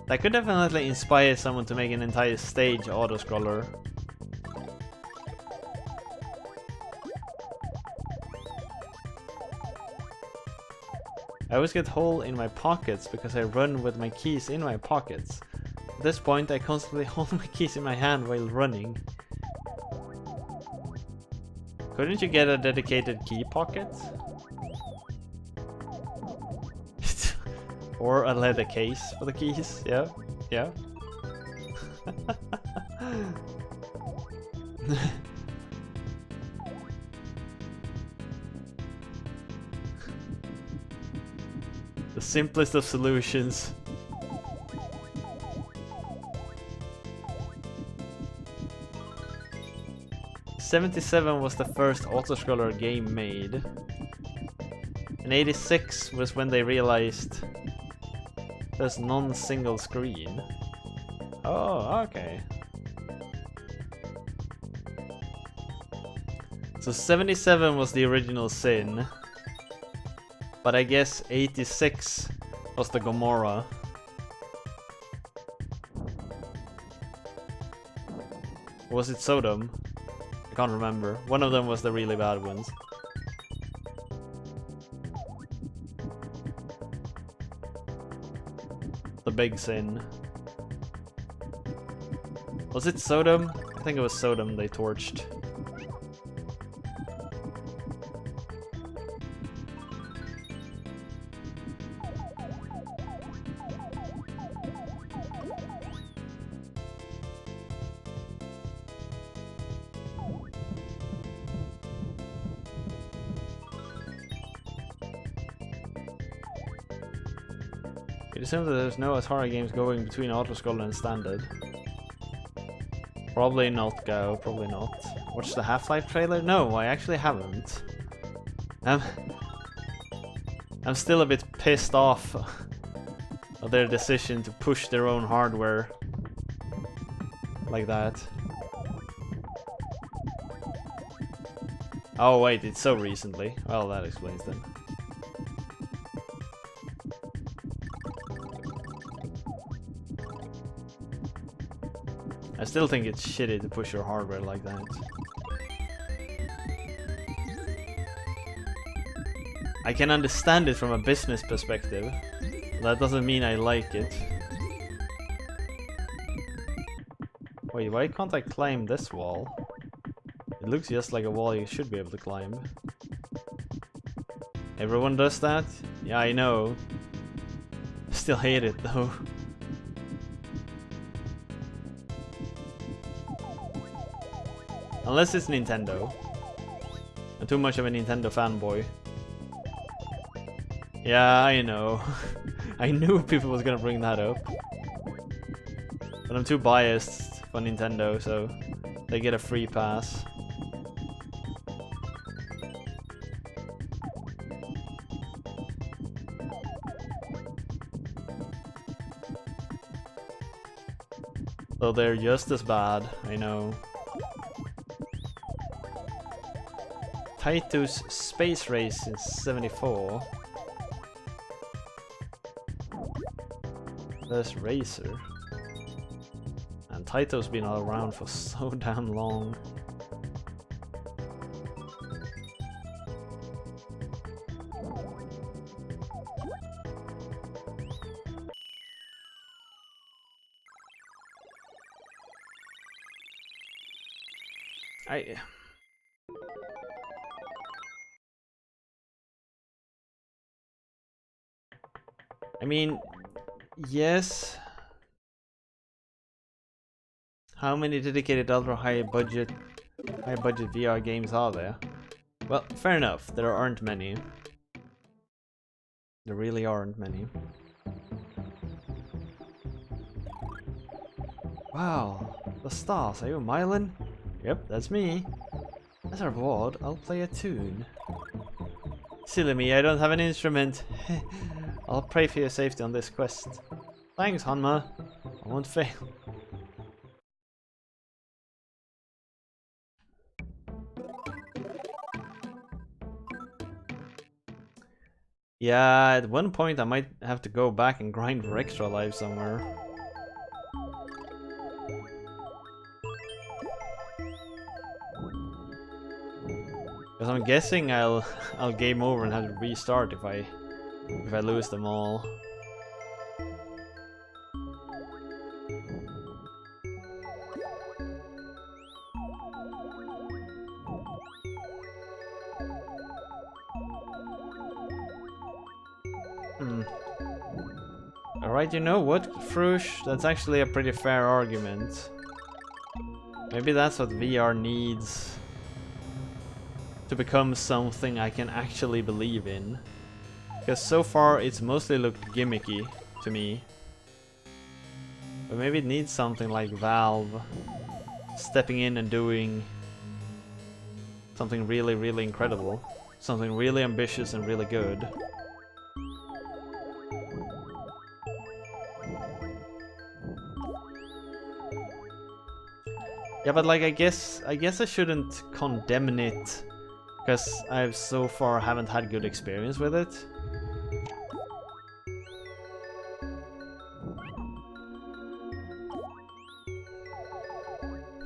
That could definitely inspire someone to make an entire stage auto-scroller. I always get hole in my pockets because I run with my keys in my pockets. At this point, I constantly hold my keys in my hand while running. Couldn't you get a dedicated key pocket? Or a leather case for the keys? Yeah, yeah. The simplest of solutions. '77 was the first autoscroller game made. And '86 was when they realized there's non-single screen. Oh, okay. So 77 was the original Sin. But I guess 86 was the Gomorrah. Or was it Sodom? I can't remember. One of them was the really bad ones. The big sin. Was it Sodom? I think it was Sodom they torched. It assumes that there's no Atari games going between autoscroller and standard. Probably not, Go. Probably not. Watch the Half-Life trailer? No, I actually haven't. I'm still a bit pissed off of their decision to push their own hardware like that. Oh wait, it's so recently. Well, that explains then. I still think it's shitty to push your hardware like that. I can understand it from a business perspective. That doesn't mean I like it. Wait, why can't I climb this wall? It looks just like a wall you should be able to climb. Everyone does that? Yeah, I know. Still hate it though. Unless it's Nintendo. I'm too much of a Nintendo fanboy. Yeah, I know. I knew people was gonna bring that up. But I'm too biased for Nintendo, so they get a free pass. So they're just as bad, I know. Taito's Space Race in '74. There's Razor. And Taito's been around for so damn long. I mean, yes. How many dedicated ultra high budget VR games are there? Well, fair enough. There aren't many. There really aren't many. Wow, the stars. Are you Milion? Yep, that's me. As a reward, I'll play a tune. Silly me, I don't have an instrument. I'll pray for your safety on this quest. Thanks, Hanma. I won't fail. Yeah, at one point I might have to go back and grind for extra life somewhere. Because I'm guessing I'll game over and have to restart if I lose them all. Alright, you know what, Frush? That's actually a pretty fair argument. Maybe that's what VR needs to become something I can actually believe in. Because so far it's mostly looked gimmicky to me. But maybe it needs something like Valve stepping in and doing something really, really incredible. Something really ambitious and really good. Yeah, but like I guess I shouldn't condemn it because I've so far haven't had good experience with it.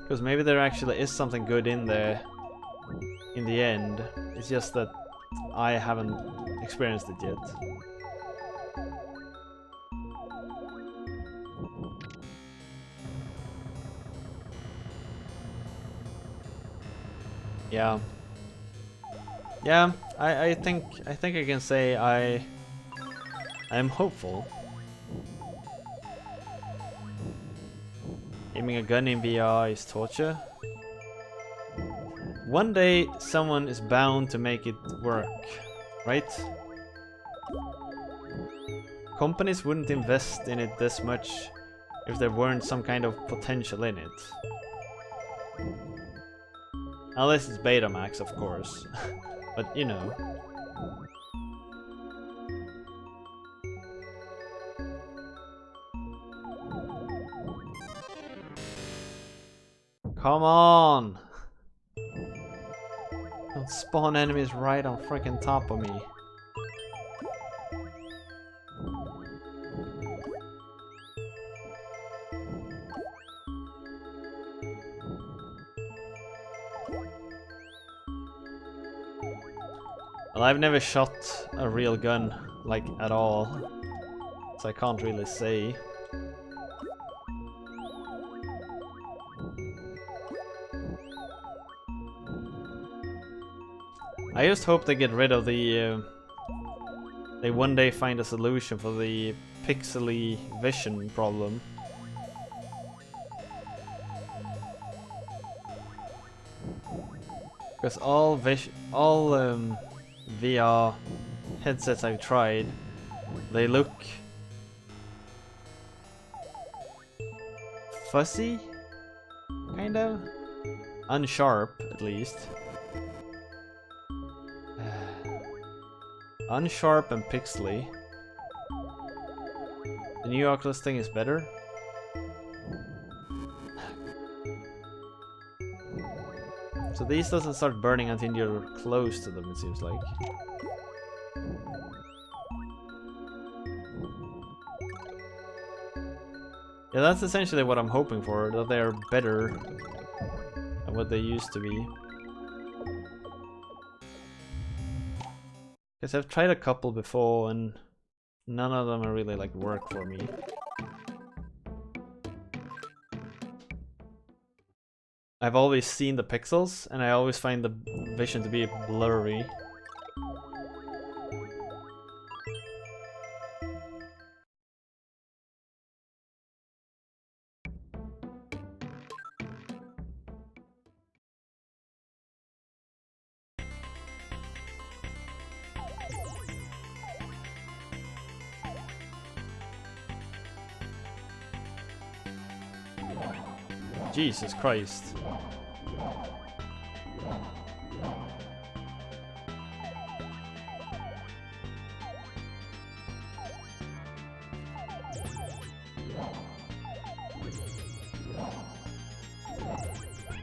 Because maybe there actually is something good in there in the end. It's just that I haven't experienced it yet. Yeah. Yeah, I think I can say I'm hopeful. Aiming a gun in VR is torture. One day someone is bound to make it work, right? Companies wouldn't invest in it this much if there weren't some kind of potential in it. Unless it's Betamax, of course. But you know. Come on! Don't spawn enemies right on freaking top of me. Well, I've never shot a real gun, like, at all. So I can't really say. I just hope they get rid of the... they one day find a solution for the pixely vision problem. Because all VR headsets I've tried, they look fuzzy, kind of unsharp at least. Unsharp and pixely. The new Oculus thing is better. So these doesn't start burning until you're close to them, it seems like. Yeah, that's essentially what I'm hoping for, that they are better than what they used to be. Because I've tried a couple before and none of them are really like work for me. I've always seen the pixels and I always find the vision to be blurry. Jesus Christ.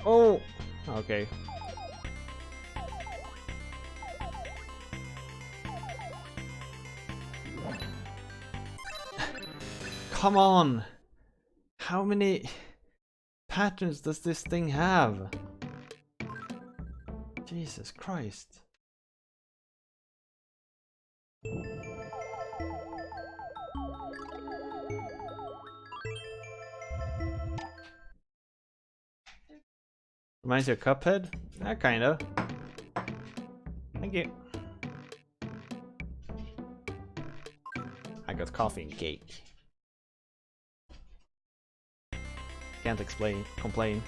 Oh! Okay. Come on! How many patterns does this thing have? Jesus Christ. Reminds you of Cuphead? Yeah, kinda. Thank you. I got coffee and cake. Can't complain.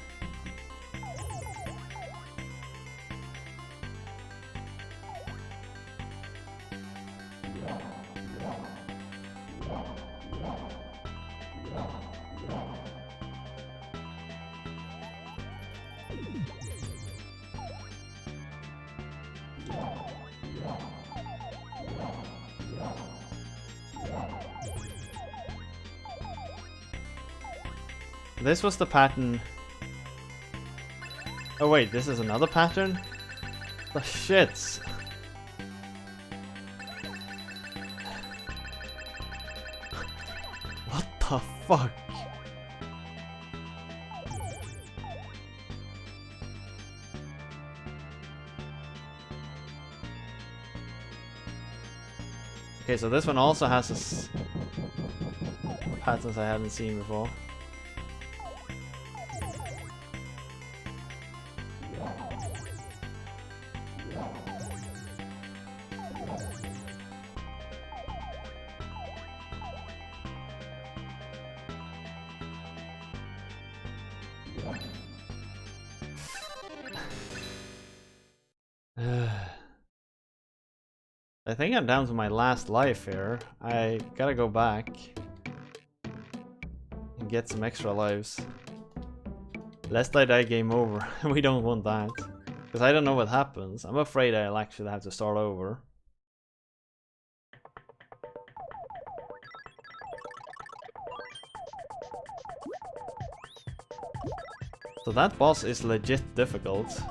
This was the pattern. Oh wait, this is another pattern? The shits. What the fuck? Okay, so this one also has patterns I haven't seen before. I think I'm down to my last life here. I gotta go back and get some extra lives. Lest I die, game over. We don't want that. Because I don't know what happens. I'm afraid I'll actually have to start over. So that boss is legit difficult.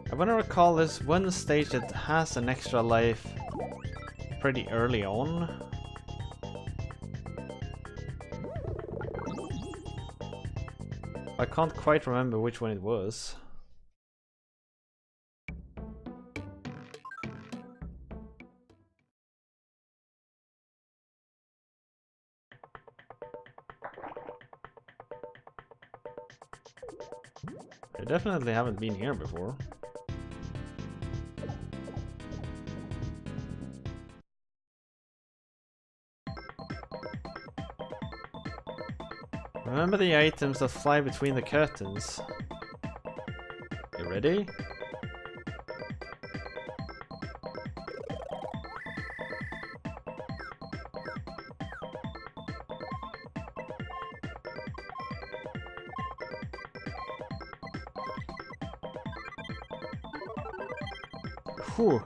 I want to recall this one stage that has an extra life pretty early on. I can't quite remember which one it was. I definitely haven't been here before. Remember the items that fly between the curtains. You ready? Whew.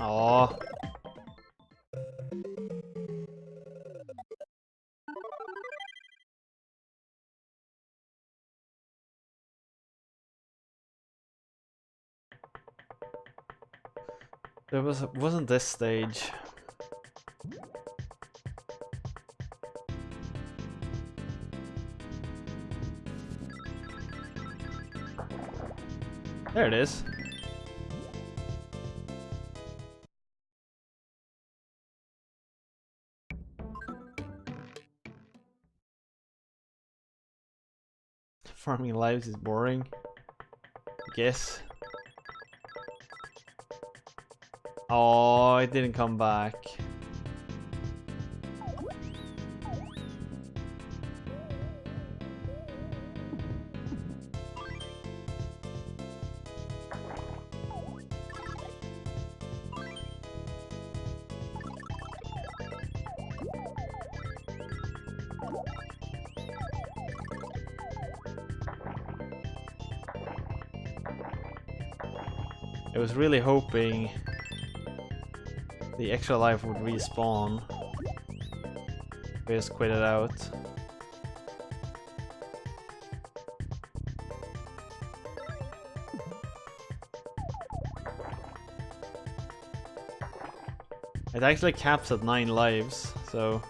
Aw. There wasn't this stage. There it is. Farming lives is boring. Guess. Oh, it didn't come back. I was really hoping the extra life would respawn. We just quit it out. It actually caps at 9 lives, so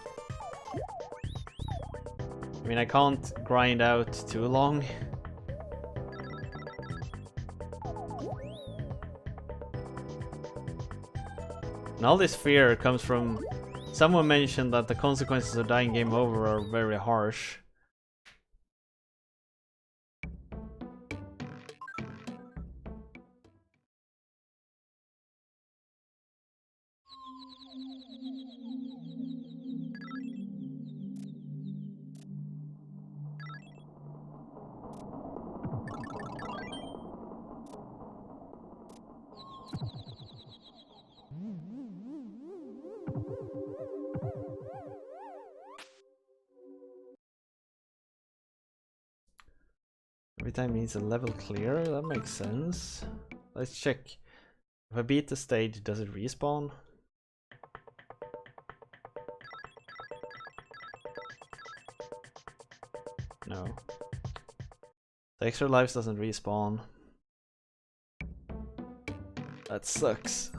I mean I can't grind out too long. And all this fear comes from someone mentioned that the consequences of dying game over are very harsh. Every time needs a level clear, that makes sense. Let's check. If I beat the stage, does it respawn? No. The extra lives doesn't respawn. That sucks.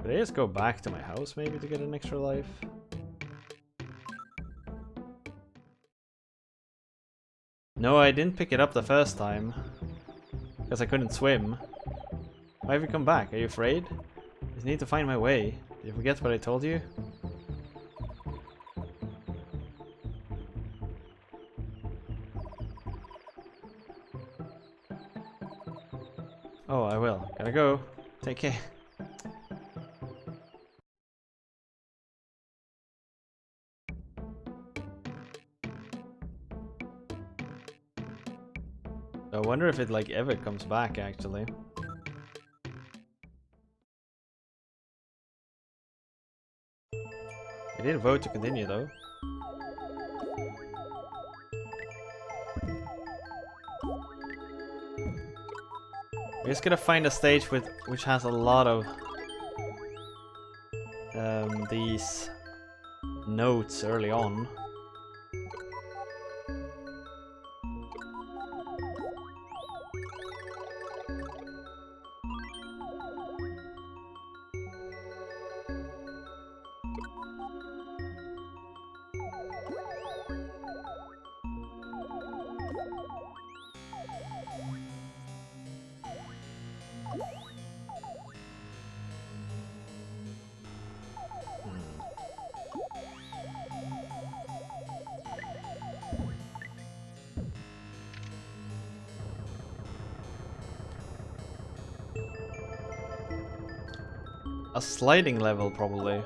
Could I just go back to my house maybe to get an extra life? No, I didn't pick it up the first time. Because I couldn't swim. Why have you come back? Are you afraid? I just need to find my way. Did you forget what I told you? Oh, I will. Gotta go. Take care. I wonder if it like ever comes back actually. I didn't vote to continue though. We're just gonna find a stage which has a lot of these notes early on. A sliding level, probably.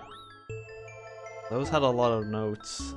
Those had a lot of notes.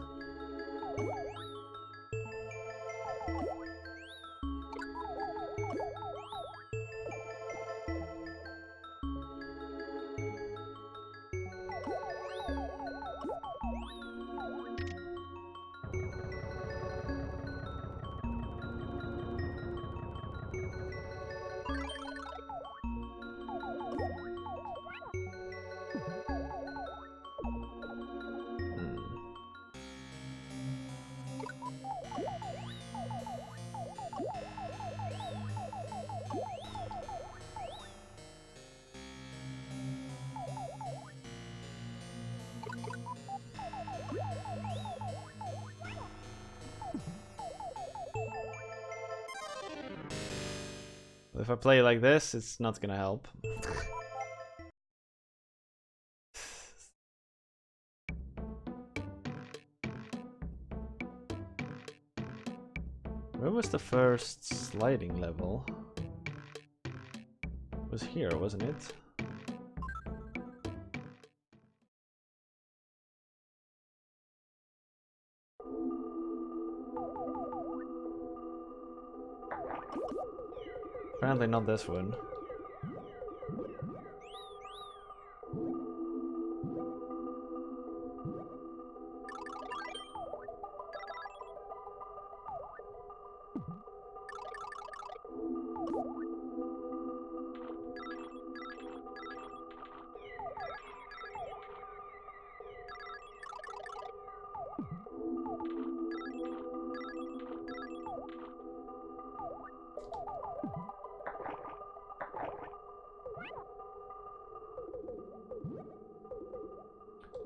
If I play like this, it's not gonna help. Where was the first sliding level? It was here, wasn't it? Apparently not this one.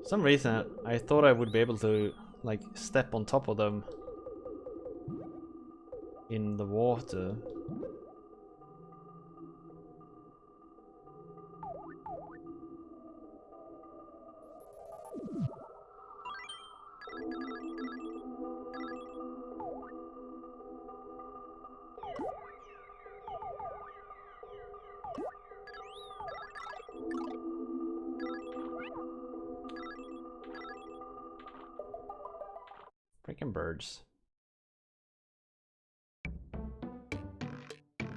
For some reason I thought I would be able to like step on top of them in the water. Freaking birds.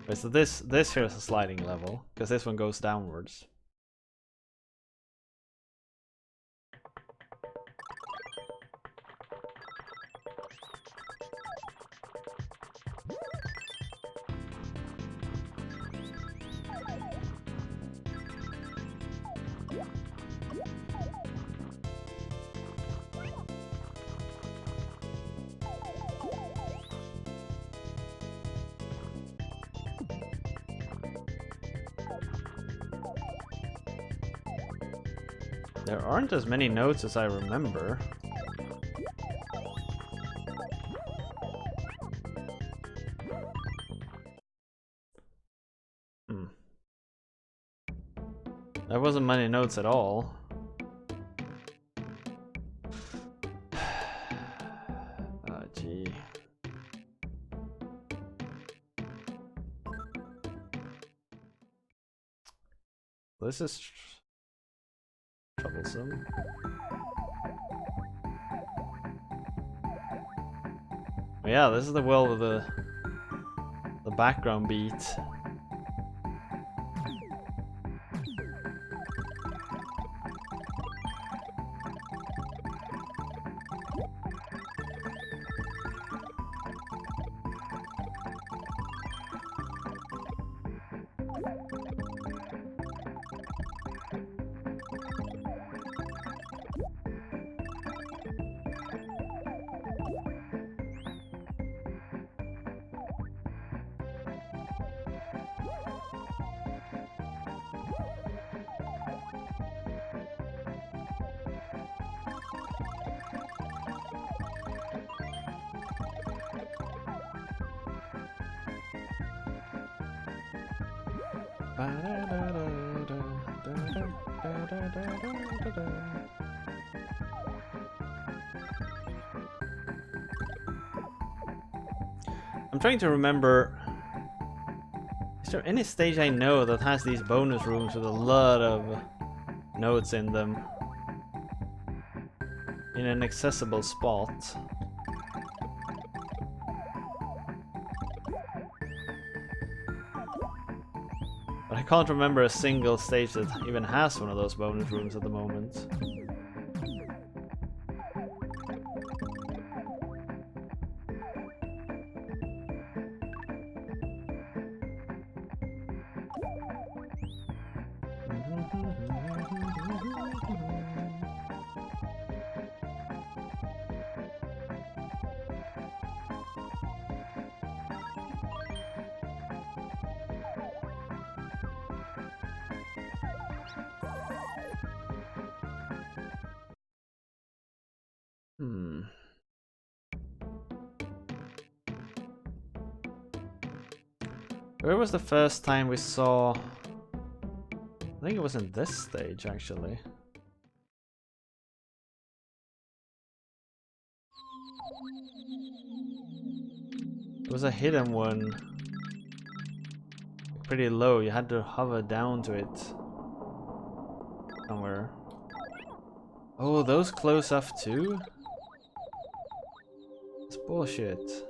Wait, so this here is a sliding level, because this one goes downwards. There aren't as many notes as I remember. There wasn't many notes at all. Ah, gee. This is troublesome. Yeah, this is the world of the background beat. I'm trying to remember, is there any stage I know that has these bonus rooms with a lot of notes in them in an accessible spot? But I can't remember a single stage that even has one of those bonus rooms at the moment. Where was the first time we saw... I think it was in this stage, actually. It was a hidden one. Pretty low, you had to hover down to it. Somewhere. Oh, those close off too? It's bullshit.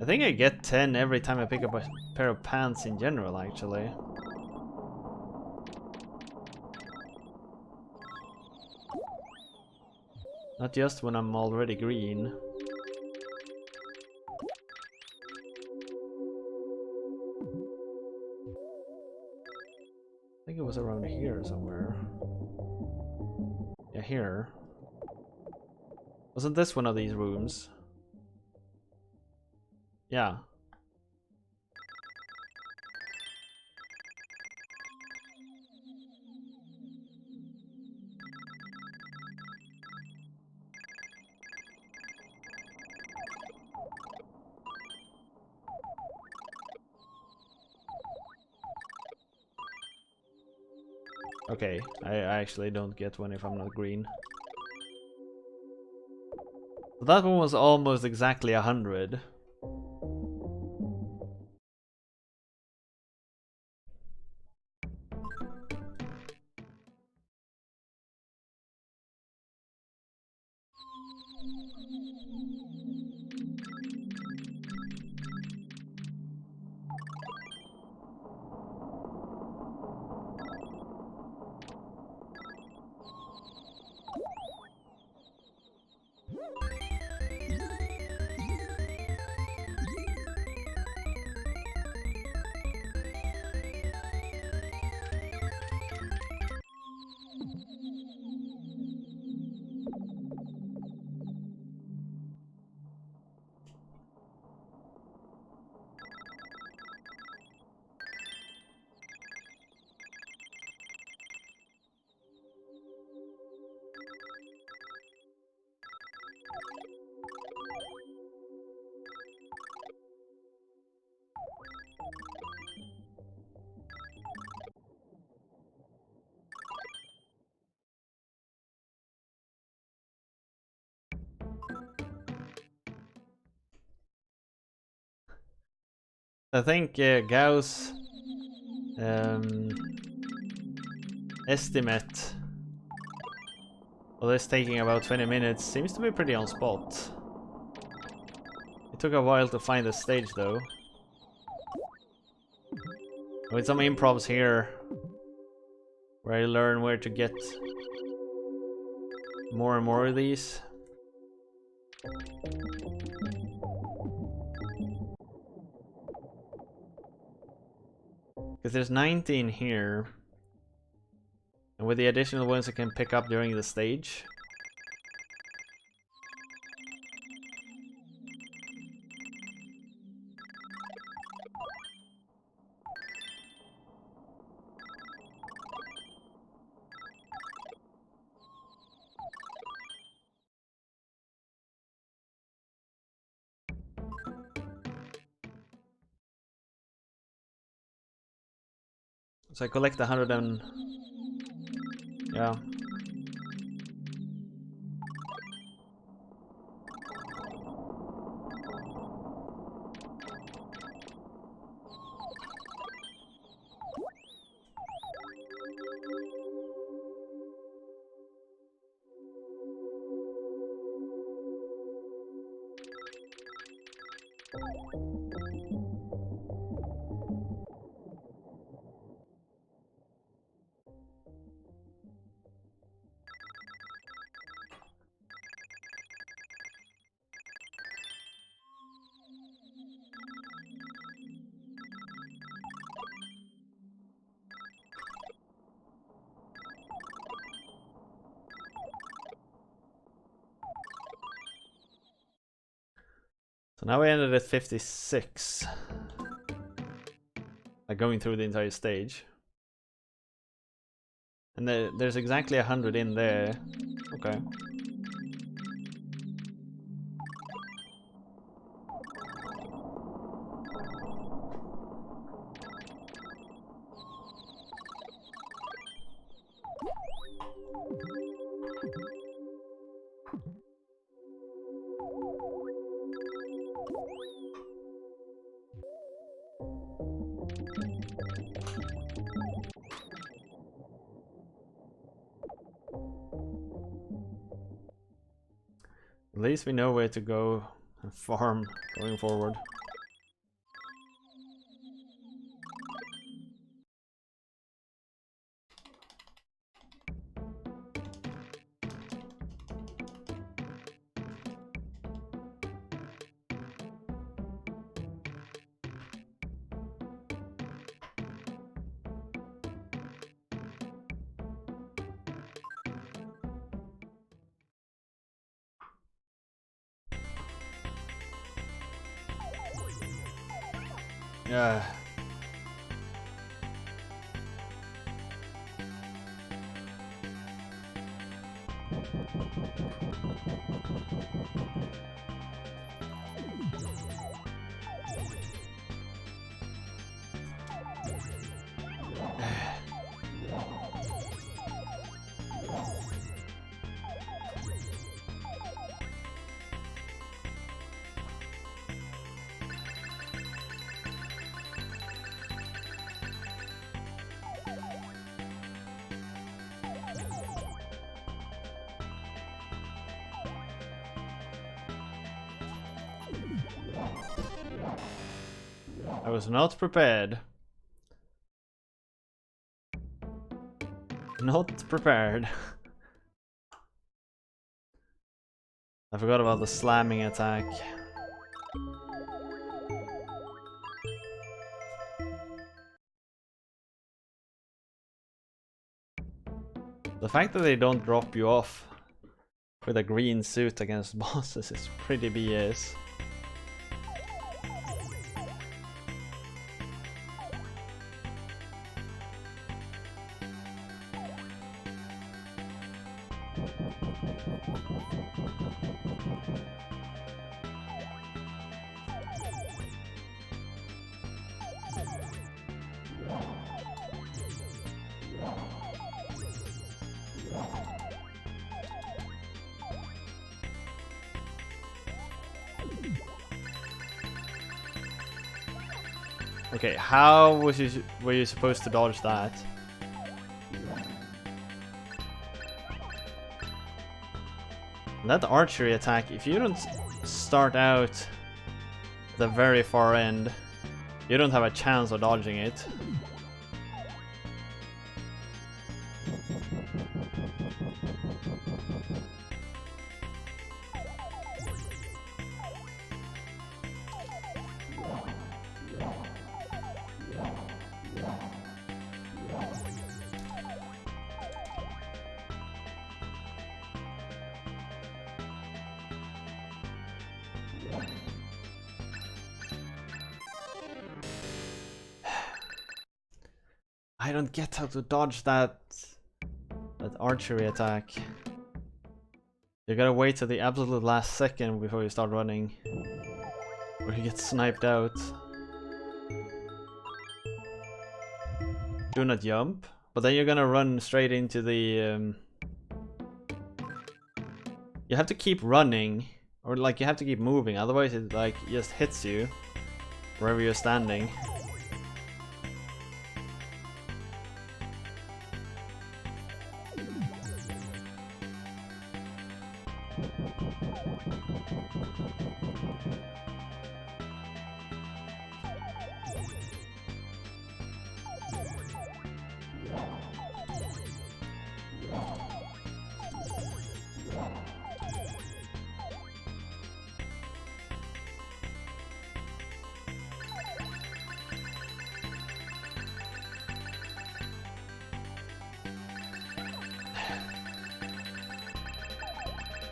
I think I get 10 every time I pick up a pair of pants in general, actually. Not just when I'm already green. I think it was around here somewhere. Yeah, here. Wasn't this one of these rooms? Yeah. Okay, I actually don't get one if I'm not green. That one was almost exactly 100. I think Gauss estimate of this taking about 20 minutes seems to be pretty on spot. It took a while to find the stage though. With some improvs here where I learn where to get more and more of these. Because there's 19 here. And with the additional ones I can pick up during the stage. So I collect 100 and... yeah. Now we ended at 56. Like going through the entire stage. And there's exactly 100 in there. Okay. At least we know where to go and farm going forward. Yeah. I was not prepared. Not prepared. I forgot about the slamming attack. The fact that they don't drop you off with a green suit against bosses is pretty BS. Okay, how were you supposed to dodge that? That archery attack, if you don't start out at the very far end, you don't have a chance of dodging it. I don't get how to dodge that archery attack. You gotta wait till the absolute last second before you start running, or you get sniped out. Do not jump, but then you're gonna run straight into the. You have to keep running, or like you have to keep moving. Otherwise, it like just hits you wherever you're standing.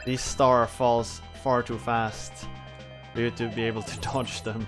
These star falls far too fast. for you to be able to dodge them.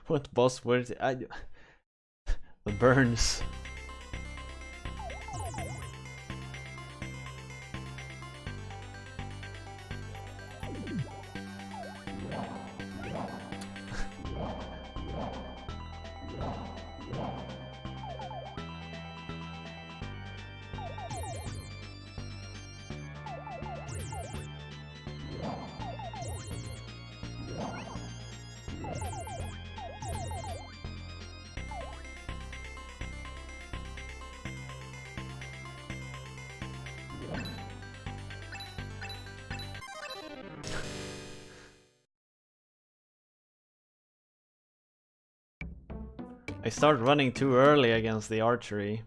What boss were it? The burns. I started running too early against the archery.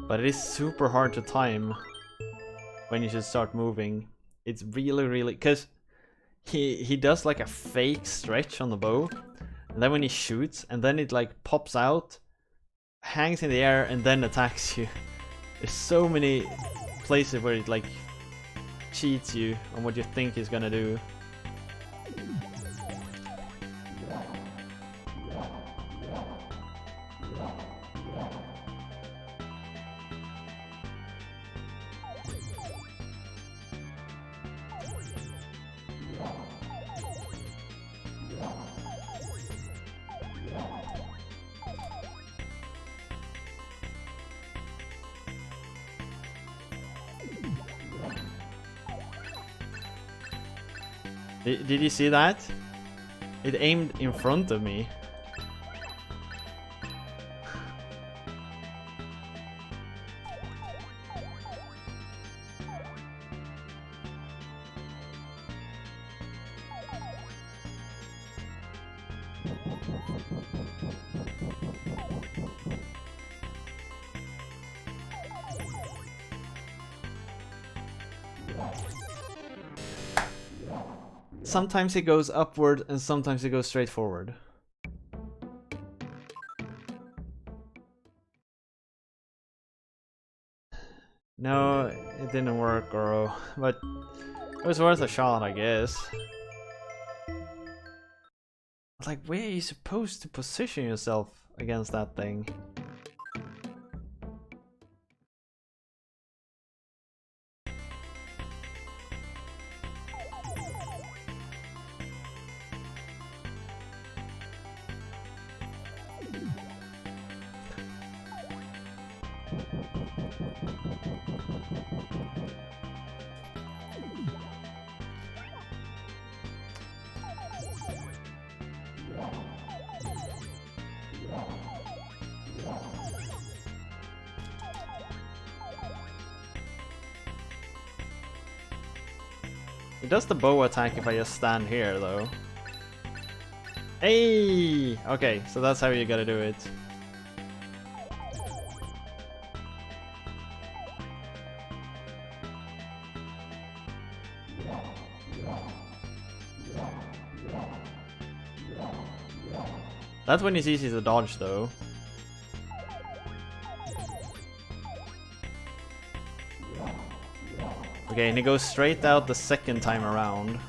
But it is super hard to time when you should start moving. It's really because he does like a fake stretch on the bow, and then when he shoots, and then it like pops out, hangs in the air, and then attacks you. There's so many places where it like cheats you on what you think he's gonna do. Did you see that? It aimed in front of me. Sometimes it goes upward and sometimes it goes straight forward. No, it didn't work, Goro, but it was worth a shot, I guess. Like, where are you supposed to position yourself against that thing? It does the bow attack if I just stand here, though. Hey! Okay, so that's how you gotta do it. That's when it's easy to dodge, though. Okay, and it goes straight out the second time around.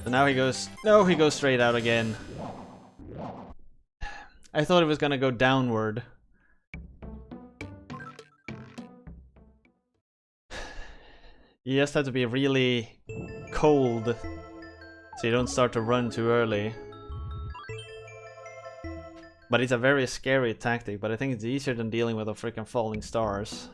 So now he goes... No, he goes straight out again. I thought it was gonna go downward. You just have to be really cold so you don't start to run too early. But it's a very scary tactic, but I think it's easier than dealing with the freaking falling stars.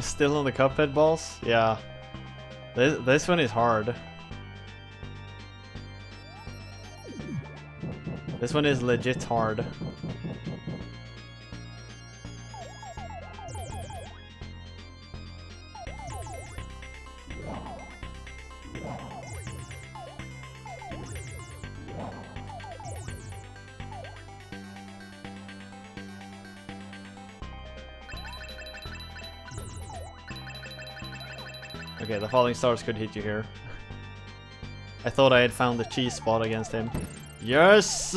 Still on the Cuphead balls? Yeah. This one is hard. This one is legit hard. Okay, the falling stars could hit you here. I thought I had found the cheese spot against him. Yes!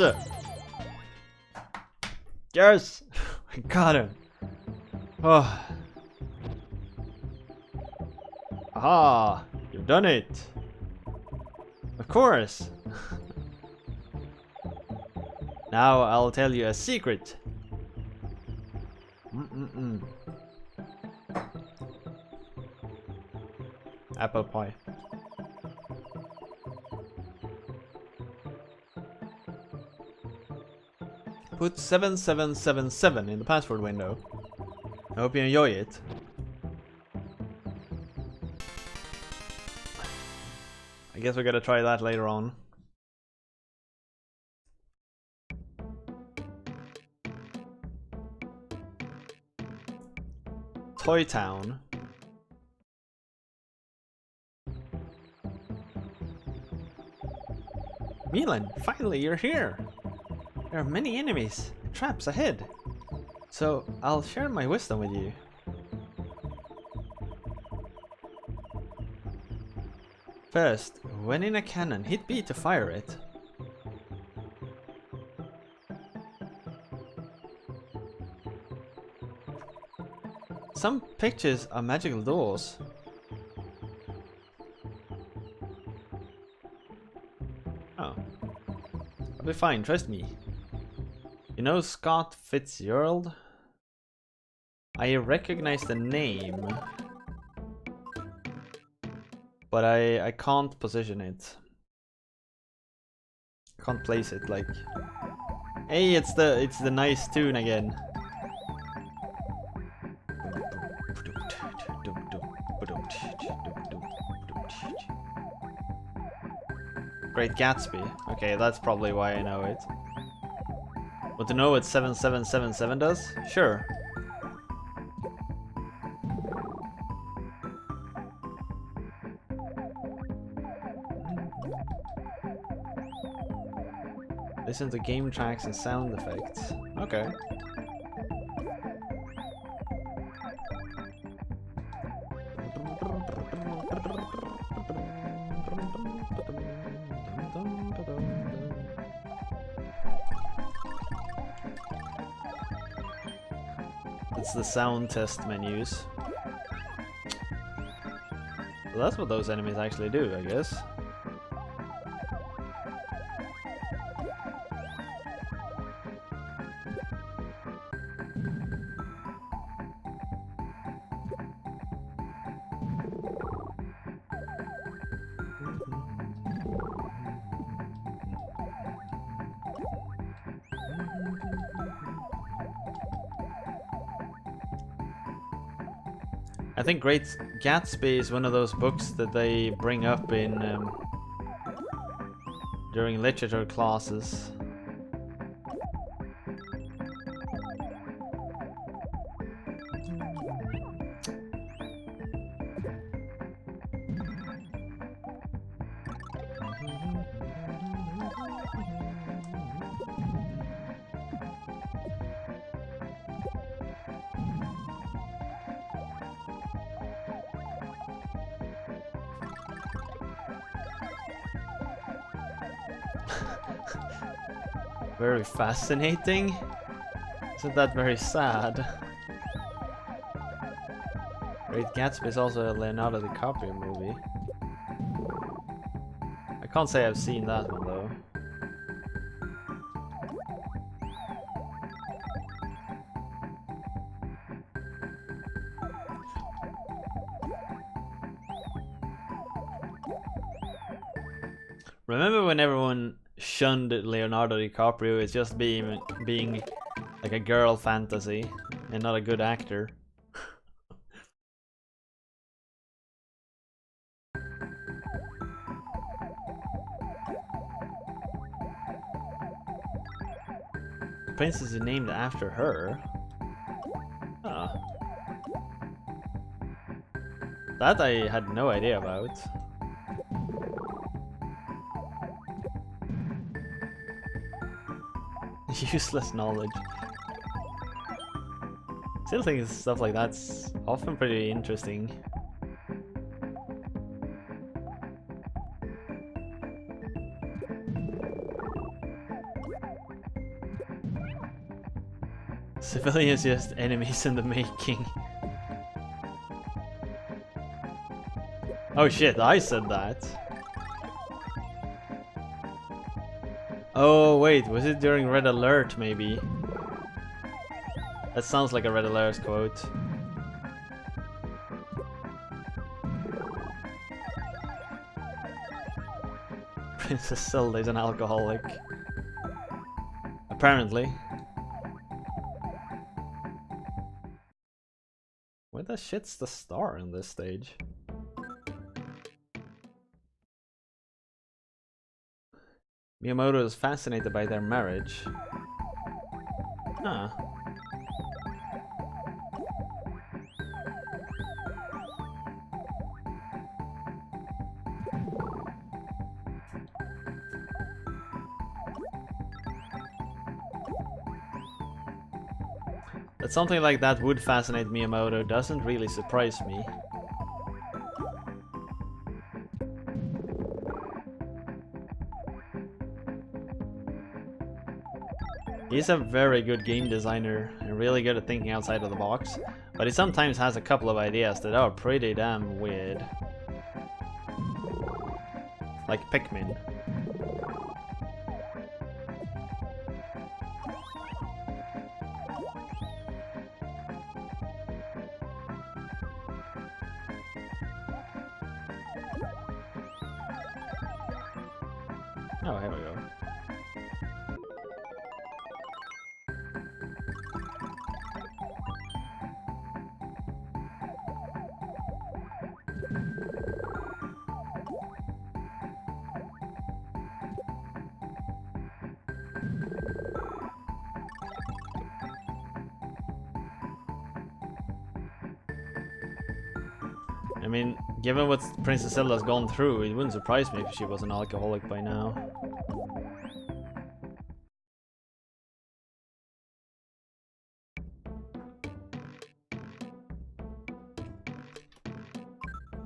Yes! I got him! Oh. Aha! You've done it! Of course! Now I'll tell you a secret. Apple pie. Put 7777 in the password window. I hope you enjoy it. I guess we gotta try that later on. Toy Town. Milion, finally you're here! There are many enemies and traps ahead. So I'll share my wisdom with you. First, when in a cannon, hit B to fire it. Some pictures are magical doors. Oh. I'll be fine, trust me. You know Scott Fitzgerald? I recognize the name. But I can't position it. Can't place it, like... Hey, it's the nice tune again. Great Gatsby. Okay, that's probably why I know it. But to know what 7777 does? Sure. Listen to game tracks and sound effects. Okay. It's the sound test menus. Well, that's what those enemies actually do, I guess. I think Great Gatsby is one of those books that they bring up in during literature classes. Very fascinating. Isn't that very sad? Great Gatsby is also a Leonardo DiCaprio movie. I can't say I've seen that one though. Remember when everyone shunned Leonardo DiCaprio as just being like a girl fantasy and not a good actor? The princess is named after her? Huh. That I had no idea about. Useless knowledge. Still think stuff like that's often pretty interesting. Civilians just enemies in the making. Oh shit, I said that. Oh wait, was it during Red Alert maybe? That sounds like a Red Alert quote. Princess Zelda is an alcoholic. Apparently. Where the shit's the star in this stage? Miyamoto is fascinated by their marriage. Huh. That something like that would fascinate Miyamoto doesn't really surprise me. He's a very good game designer and really good at thinking outside of the box, but he sometimes has a couple of ideas that are pretty damn weird. Like Pikmin. Oh, here we go. I mean, given what Princess Zelda's gone through, it wouldn't surprise me if she was an alcoholic by now.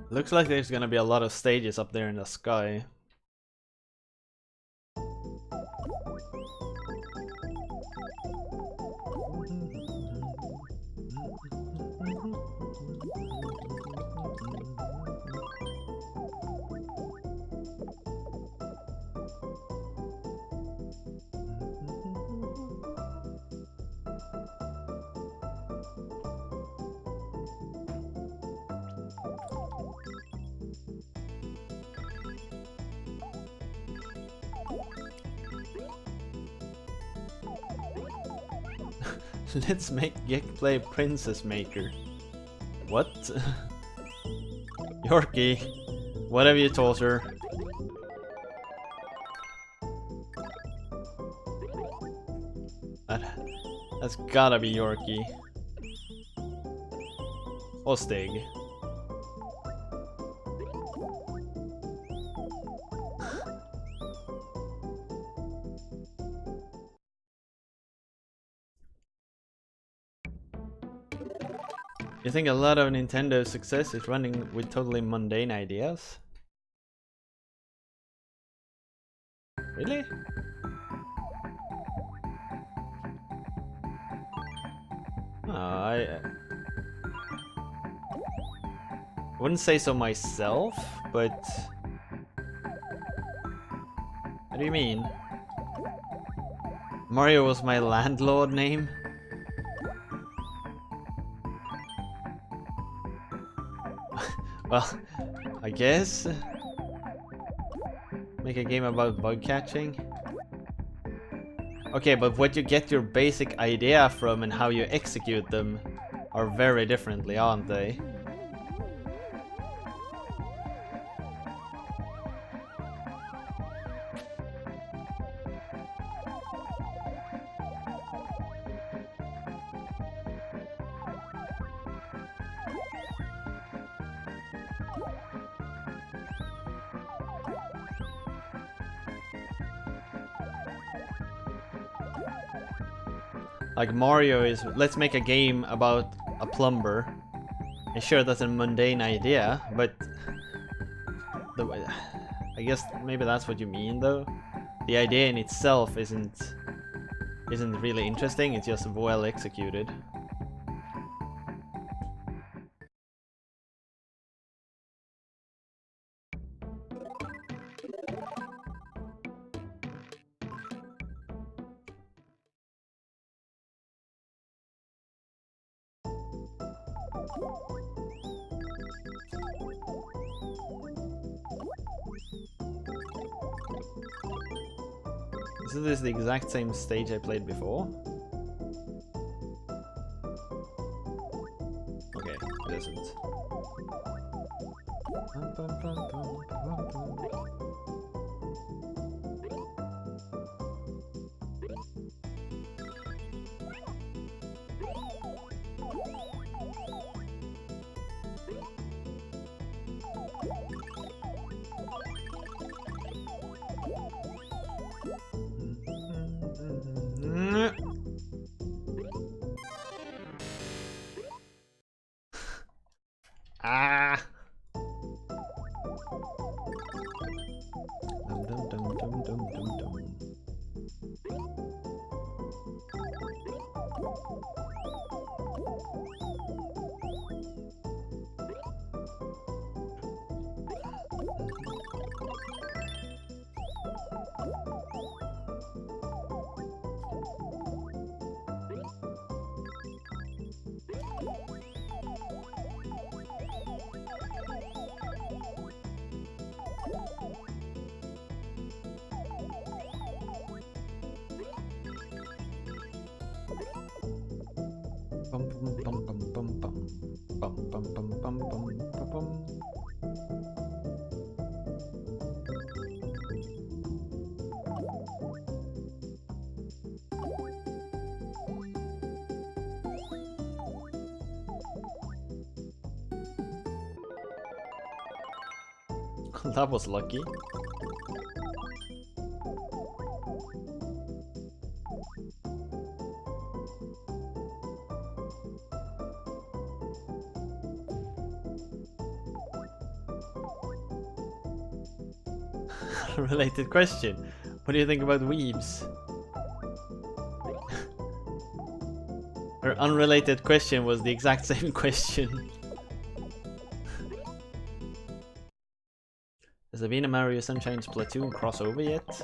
Looks like there's gonna be a lot of stages up there in the sky. Let's make Gek play Princess Maker. What? Yorkie, whatever you told her. That's gotta be Yorkie. Or Stig. You think a lot of Nintendo's success is running with totally mundane ideas? Really? I wouldn't say so myself, but what do you mean? Mario was my landlord name? Well, I guess. Make a game about bug catching. Okay, but what you get your basic idea from and how you execute them are very differently, aren't they? Like Mario is, let's make a game about a plumber. And sure, that's a mundane idea, but I guess maybe that's what you mean though. The idea in itself isn't really interesting, it's just well executed. Isn't this the exact same stage I played before? Okay, it isn't. Ah! Dum dum dum dum dum dum dum. Bum bum bum bum bum bum bum bum bum bum bum bum. That was lucky. Related question. What do you think about weebs? Her unrelated question was the exact same question. Has there been a Mario Sunshine Splatoon crossover yet?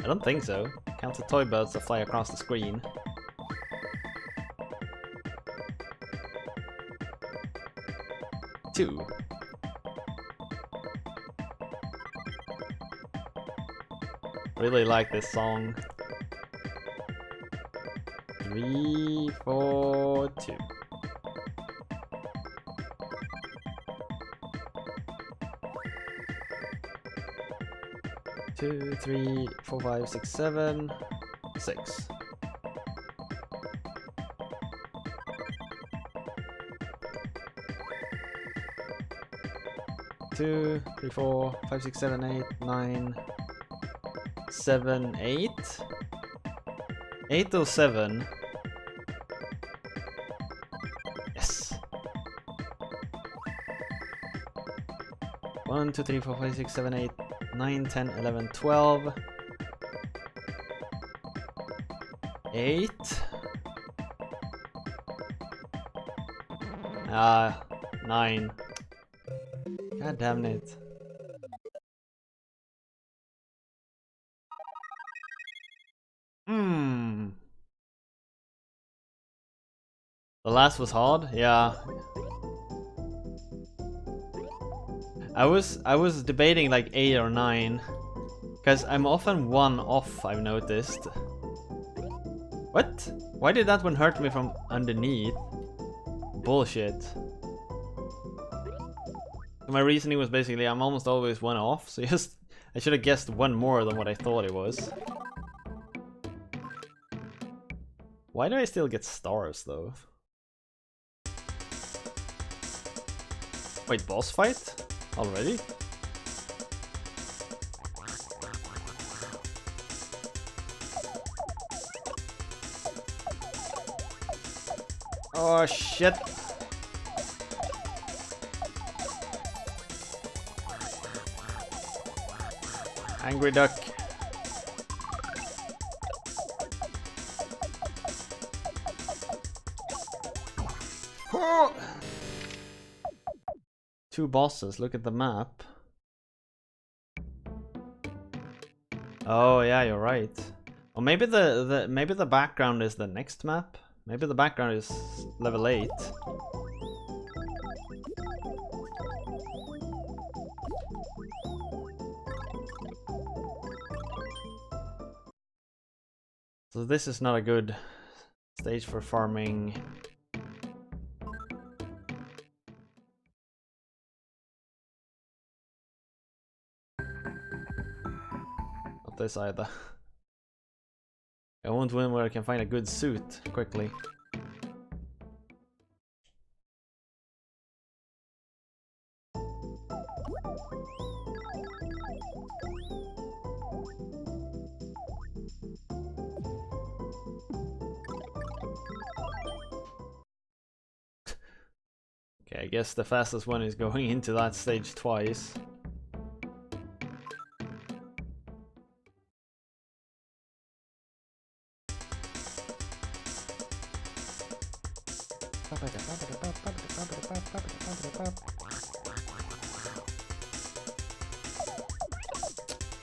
I don't think so. Count the toy birds that fly across the screen. Two. Really like this song. 3, 4, 2. 2, 3, 4, 5, 6, 7, 6. Two, 3, 4, 5, 6, 7, 8, 9, 7, 8. 807. Yes. 1, 2, 3, 4, 5, 6, 7, 8, 9, 10, 11, 12. 8. 9. God damn it. The last was hard? Yeah. I was debating like 8 or 9. Because I'm often 1 off, I've noticed. What? Why did that one hurt me from underneath? Bullshit. My reasoning was basically I'm almost always 1 off, so just I should have guessed 1 more than what I thought it was. Why do I still get stars though? Wait, boss fight? Already? Oh shit! Angry duck. Oh! 2 bosses, look at the map. Oh yeah, you're right. Or maybe maybe the background is the next map. Maybe the background is level 8. So this is not a good stage for farming. Not this either. I won't win where I can find a good suit quickly. Okay, I guess the fastest one is going into that stage twice.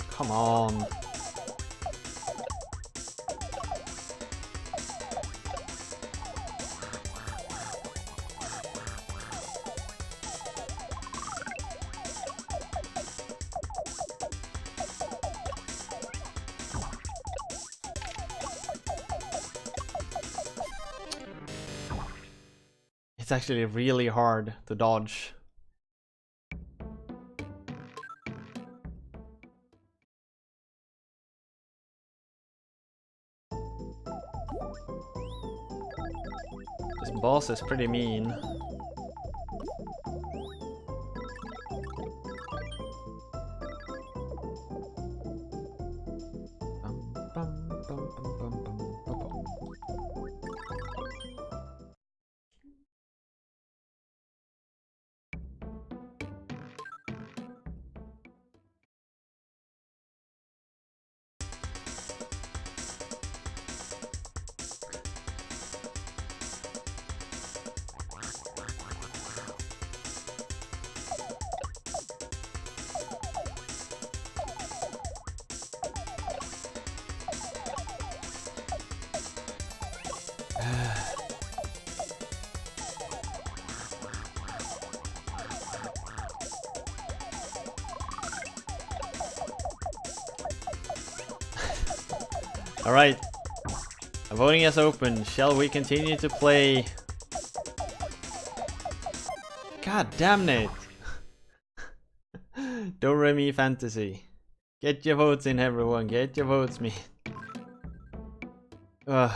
Come on. It's actually really hard to dodge. This boss is pretty mean. Alright, voting is open. Shall we continue to play? God damn it! Do Re Mi Fantasy. Get your votes in, everyone. Get your votes, me. Ugh.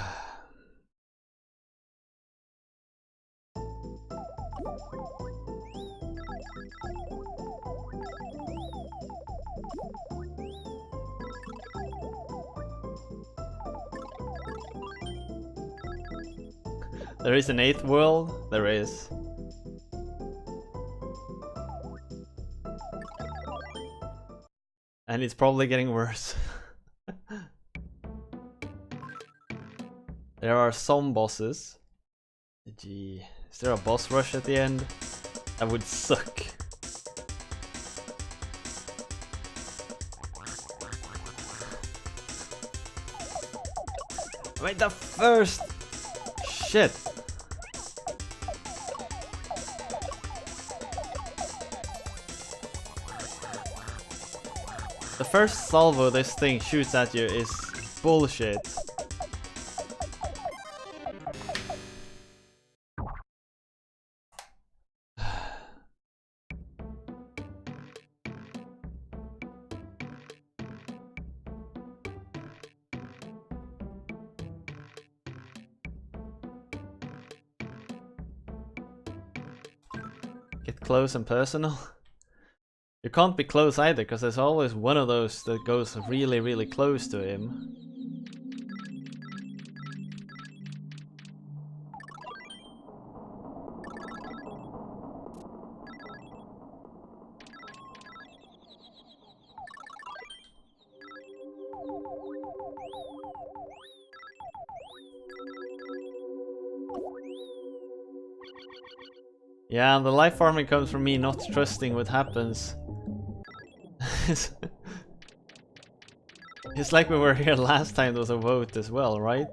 There is an 8th world? There is. And it's probably getting worse. There are some bosses. Gee, is there a boss rush at the end? That would suck. Wait, the first... Shit. The first salvo this thing shoots at you is bullshit. Get close and personal. You can't be close either, because there's always one of those that goes really, really close to him. Yeah, and the life farming comes from me not trusting what happens. It's like we were here last time there was a vote as well, right?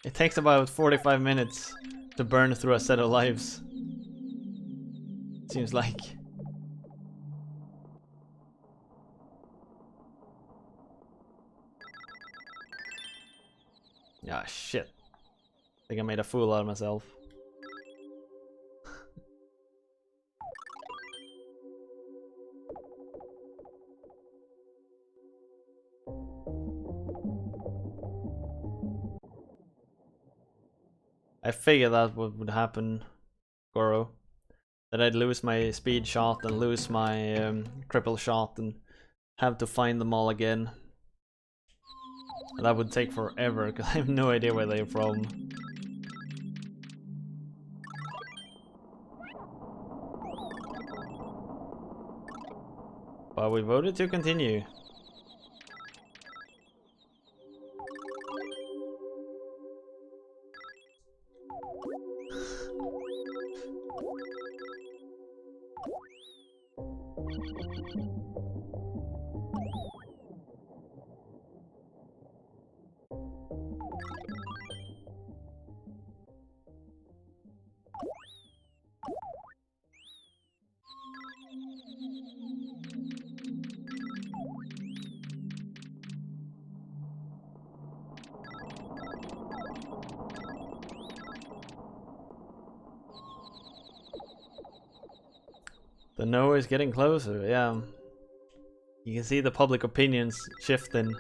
It takes about 45 minutes to burn through a set of lives. Seems like. Ah, shit. I think I made a fool out of myself. I figured that would happen, Goro. That I'd lose my speed shot and lose my triple shot and have to find them all again. And that would take forever because I have no idea where they're from. But we voted to continue. The no is getting closer, yeah. You can see the public opinions shifting.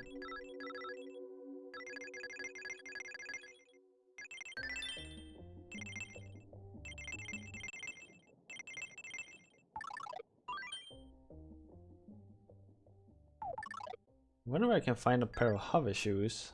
I wonder where I can find a pair of hover shoes.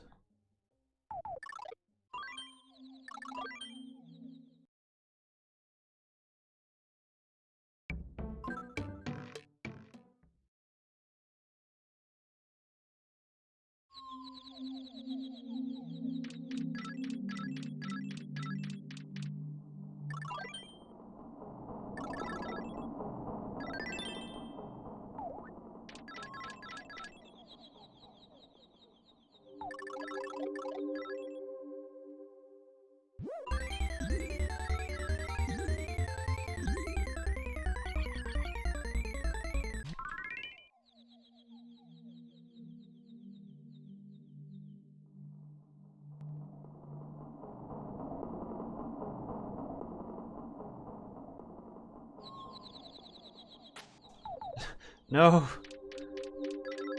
No!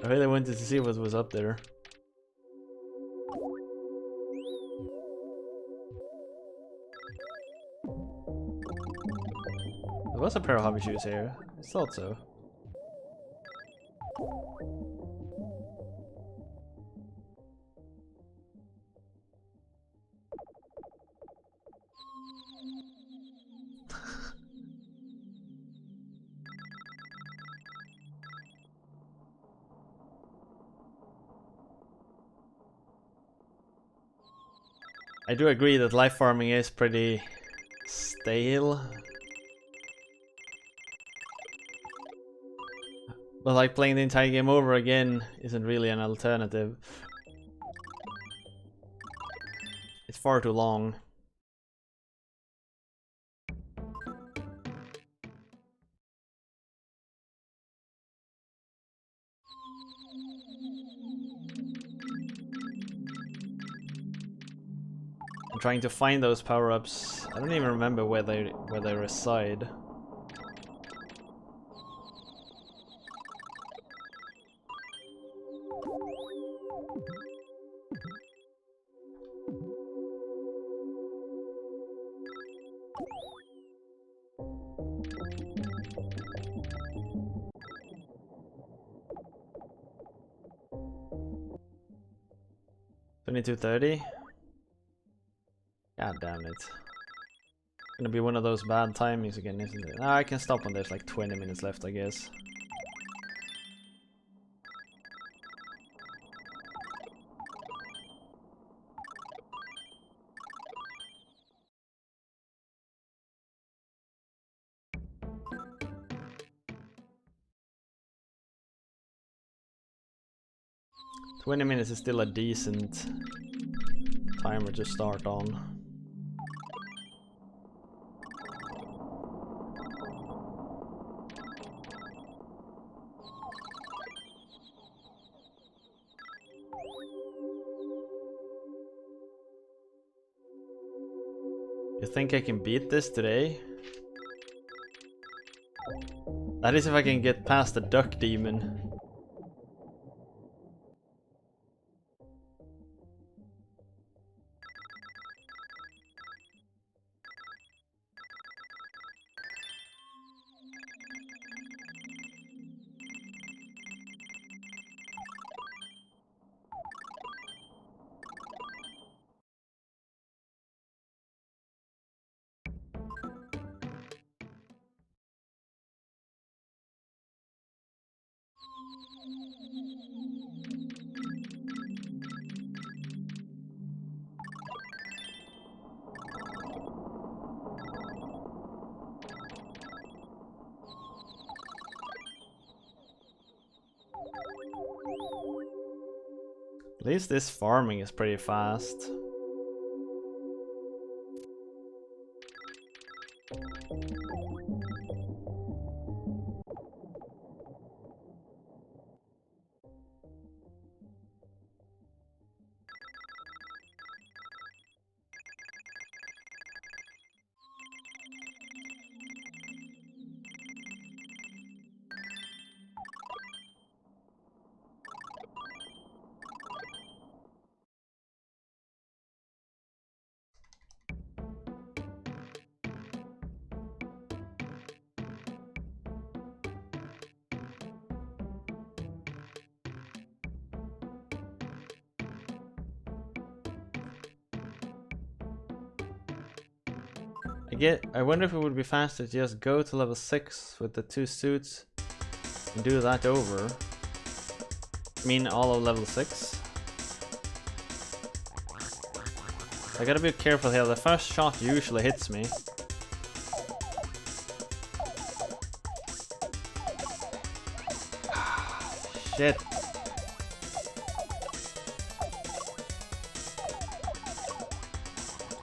I really wanted to see what was up there. There was a pair of hobby shoes here. I thought so. I do agree that life farming is pretty stale. But like playing the entire game over again isn't really an alternative. It's far too long. I'm trying to find those power-ups. I don't even remember where they reside. $22.30. God damn it. Gonna be one of those bad timings again, isn't it? I can stop when there's like 20 minutes left, I guess. $20 minutes is still a decent timer to start on. You think I can beat this today? That is if I can get past the duck demon. At least this farming is pretty fast. I wonder if it would be faster to just go to level 6 with the 2 suits and do that over. I mean all of level 6. I gotta be careful here, the first shot usually hits me. Shit.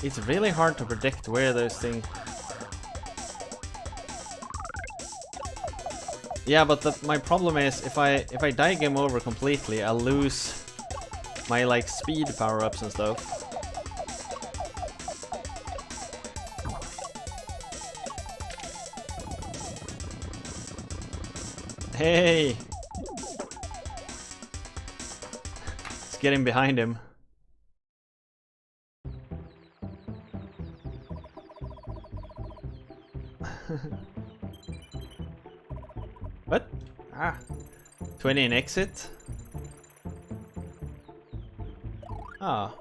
It's really hard to predict where those things... Yeah, but my problem is if I die game over completely, I'll lose my like speed power-ups and stuff. Hey! It's getting behind him. What? Ah. 20 in exit? Ah.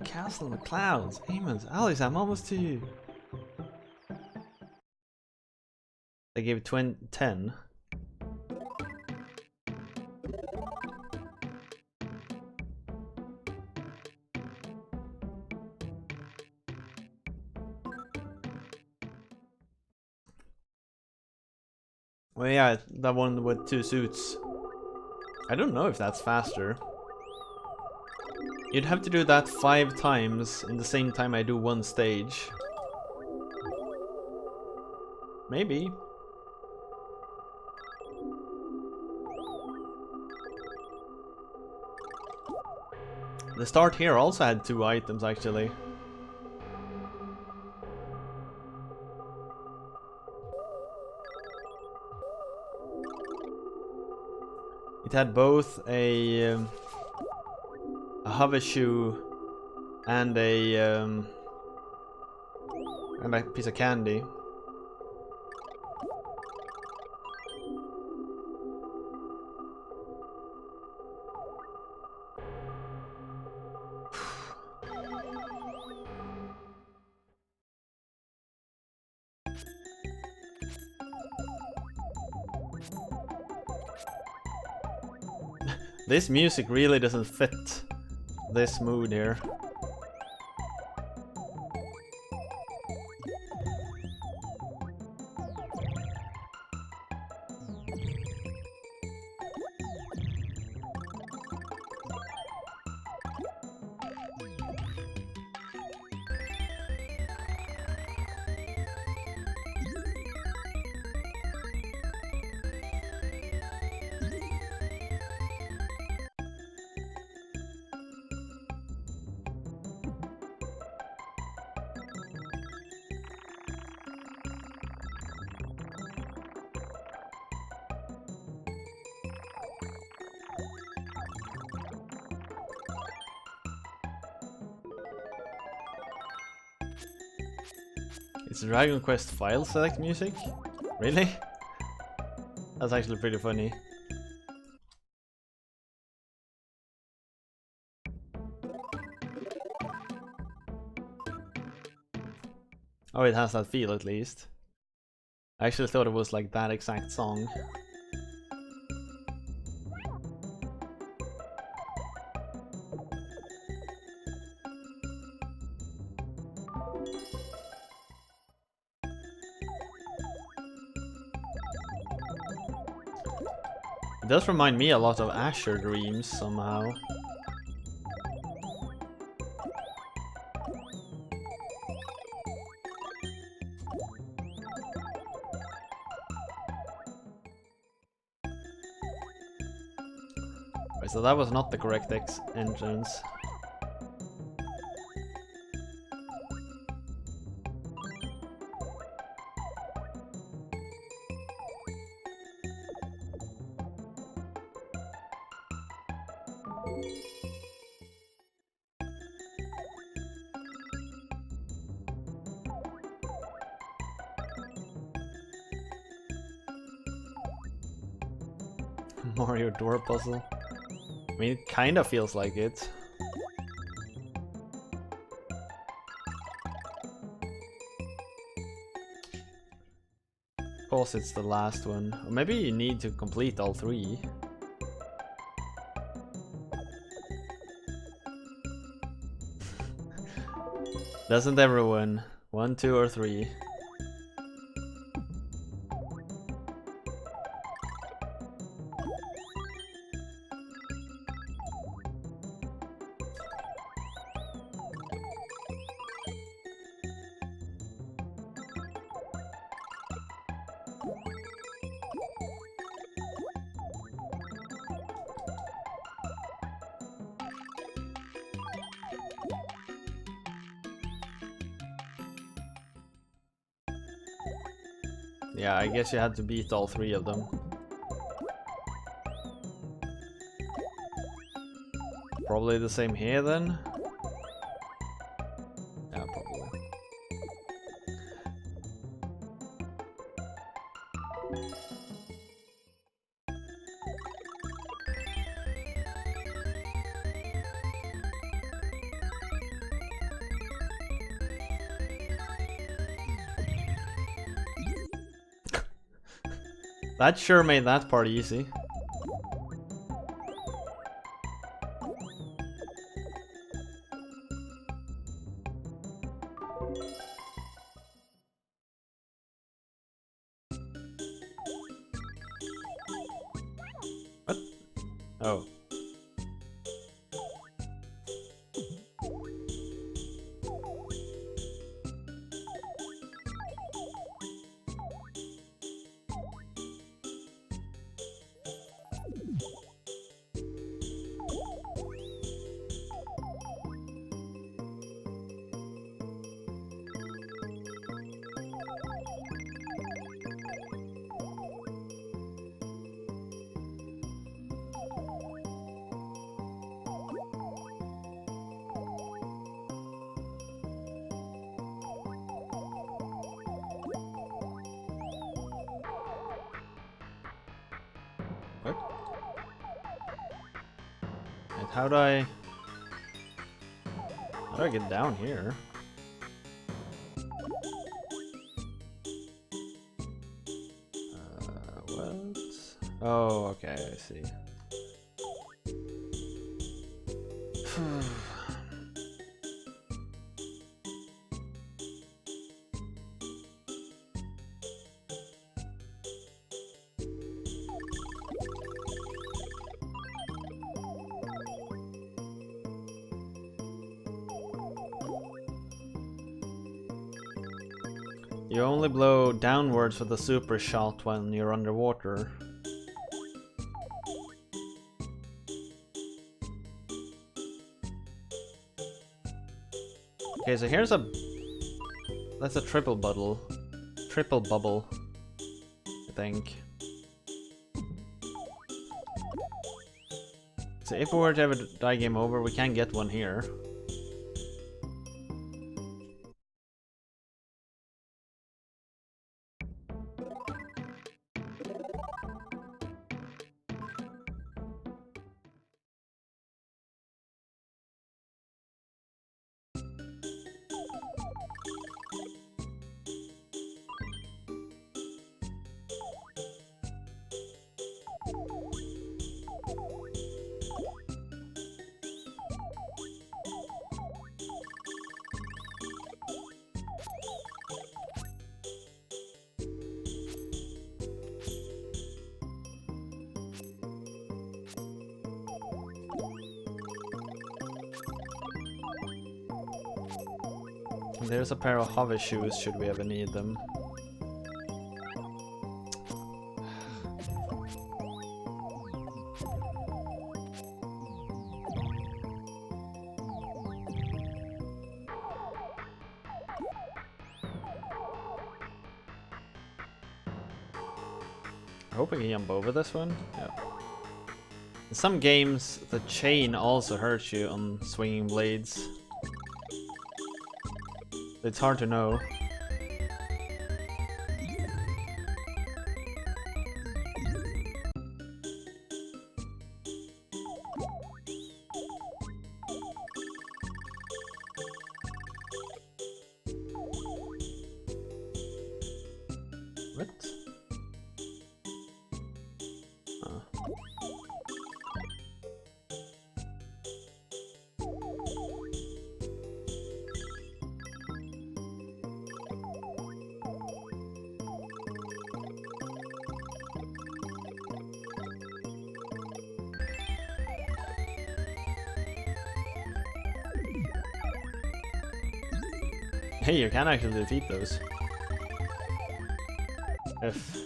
A castle in the clouds. Amos, Alice, I'm almost to you. They gave 10. Well, yeah, that one with 2 suits. I don't know if that's faster. You'd have to do that 5 times in the same time I do one stage. Maybe. The start here also had 2 items actually. It had both a hover shoe and a piece of candy. This music really doesn't fit this mood here. It's Dragon Quest file select music? Really? That's actually pretty funny. Oh, it has that feel at least. I actually thought it was like that exact song. It does remind me a lot of Asher Dreams somehow. Right, so that was not the correct entrance. Mario door puzzle. I mean, it kind of feels like it. Suppose it's the last one. Or maybe you need to complete all 3. Doesn't everyone? 1, 2, or 3. Yeah, I guess you had to beat all 3 of them. Probably the same here then? Yeah, probably. That sure made that part easy. What? Oh. What? And how do I get down here? What? Oh, okay, I see. You only blow downwards with a super shot when you're underwater. Okay, so here's that's a triple bubble. Triple bubble, I think. So if we were to ever die game over, we can get one here. And there's a pair of hover shoes should we ever need them. I hope we can jump over this one. Yeah. In some games, the chain also hurts you on swinging blades. It's hard to know. What? Hey, you can actually defeat those. If...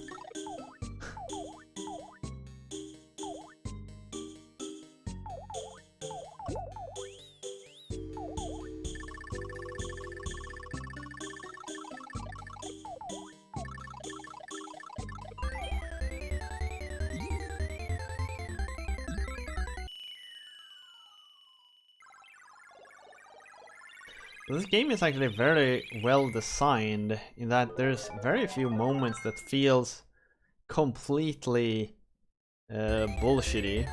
This game is actually very well designed in that there's very few moments that feels completely bullshitty.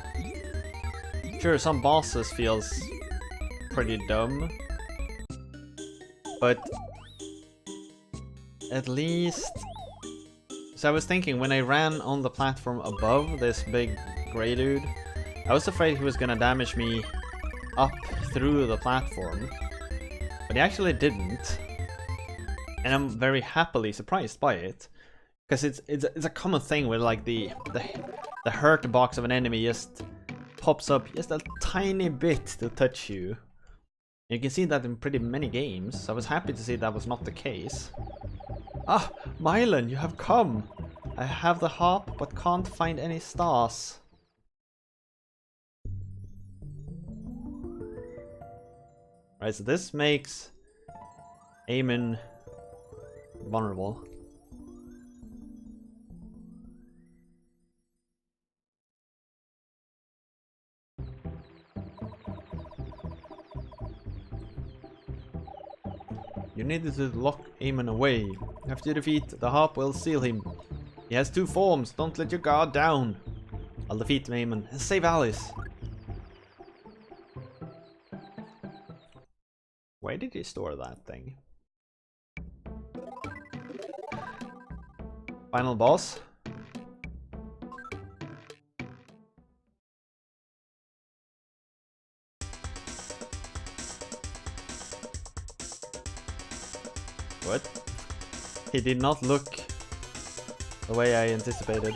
Sure, some bosses feels pretty dumb, but at least... So I was thinking, when I ran on the platform above this big grey dude, I was afraid he was gonna damage me up through the platform, but he actually didn't, and I'm very happily surprised by it, because it's a common thing where like the hurt box of an enemy just pops up just a tiny bit to touch you. You can see that in pretty many games, so I was happy to see that was not the case. Ah, Milion, you have come! I have the harp, but can't find any stars. Right, so this makes Eamon vulnerable. You needed to lock Eamon away. After you defeat the harp, will seal him. He has two forms. Don't let your guard down. I'll defeat Eamon and save Alice. Where did he store that thing? Final boss. What? He did not look the way I anticipated.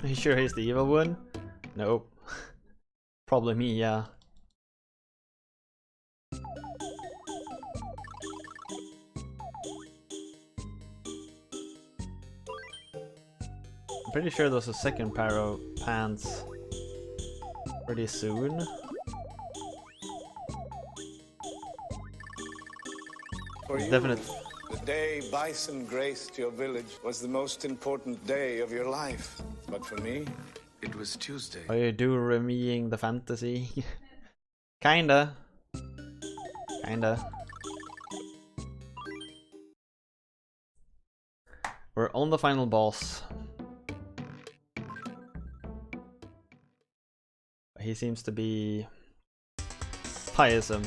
Are you sure he's the evil one? Nope. Probably me, yeah. I'm pretty sure there's a second pair of pants pretty soon. For you, Definitely. the day Bison graced your village was the most important day of your life. But for me, it was Tuesday. Are you do-remeing the fantasy? Kinda. Kinda. We're on the final boss. He seems to be tiresome.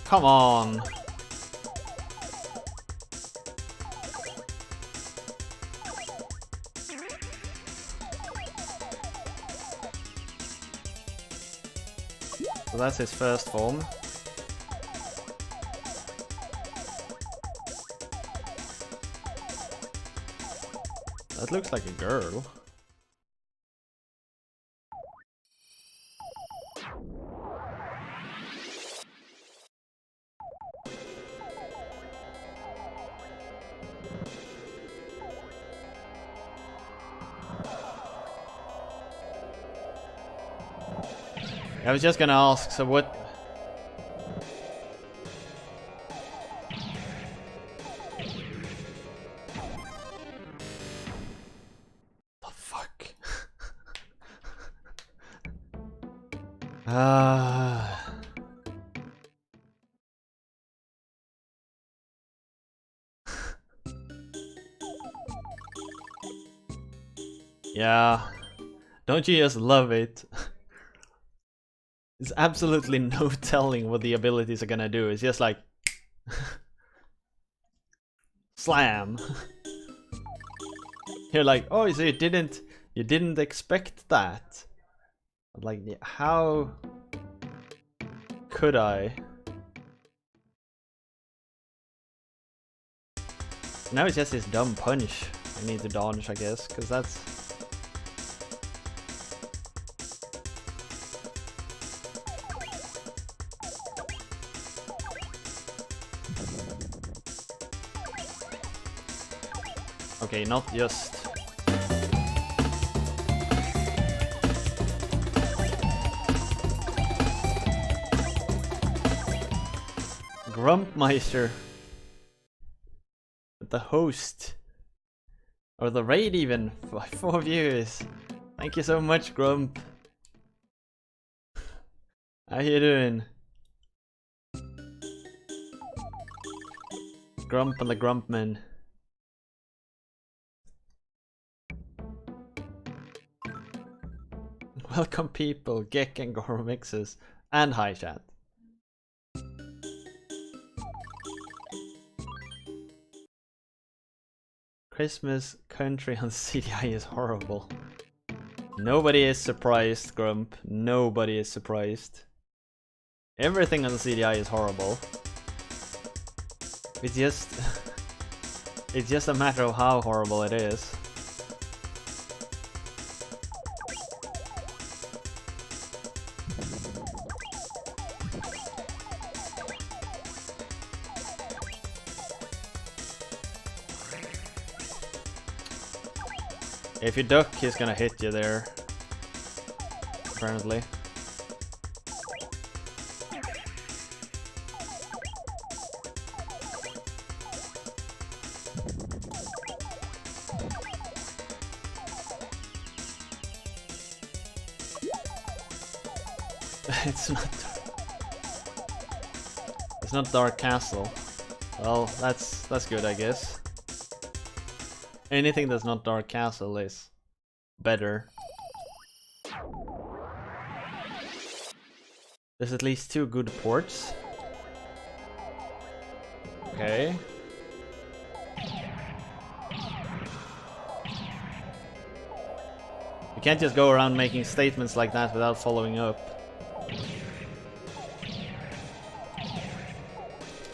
Come on. So that's his first form. That looks like a girl. I was just gonna ask, so what... The fuck? Yeah. Don't you just love it? There's absolutely no telling what the abilities are gonna do. It's just like... Slam! You're like, oh, so you didn't You didn't expect that. Like, how could I? Now it's just this dumb punch I need to dodge, I guess, because that's... Okay, not just... Grumpmeister. The host. Or the raid even. 4 viewers. Thank you so much, Grump. How you doing? Grump and the Grumpman. Welcome people, Gek and Goro Mixes, and hi chat. Christmas country on CDI is horrible. Nobody is surprised, Grump. Nobody is surprised. Everything on the CDI is horrible. It's just... it's just a matter of how horrible it is. If you duck, he's gonna hit you there. Apparently. It's not Dark Castle. Well, that's good, I guess. Anything that's not Dark Castle is better. There's at least 2 good ports. Okay. You can't just go around making statements like that without following up.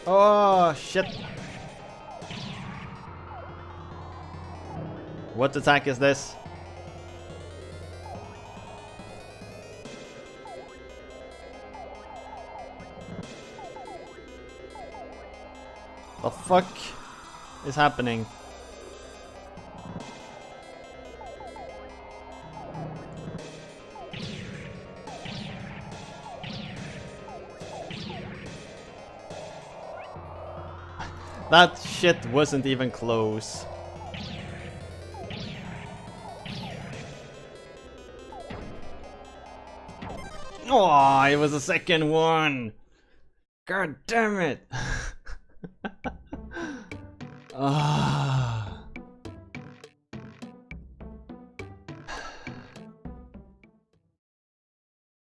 Oh, shit! What attack is this? The fuck is happening? That shit wasn't even close. Oh, it was the second one. God damn it. Ah.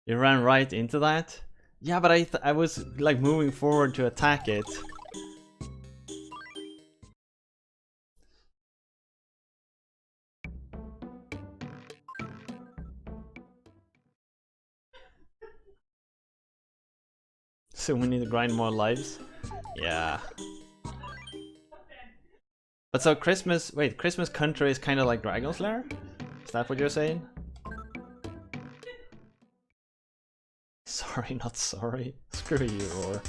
You ran right into that? Yeah, but I was like moving forward to attack it. So we need to grind more lives? Yeah. But so Christmas... Wait, Christmas Country is kind of like Dragon's Lair? Is that what you're saying? Sorry, not sorry. Screw you, Roar.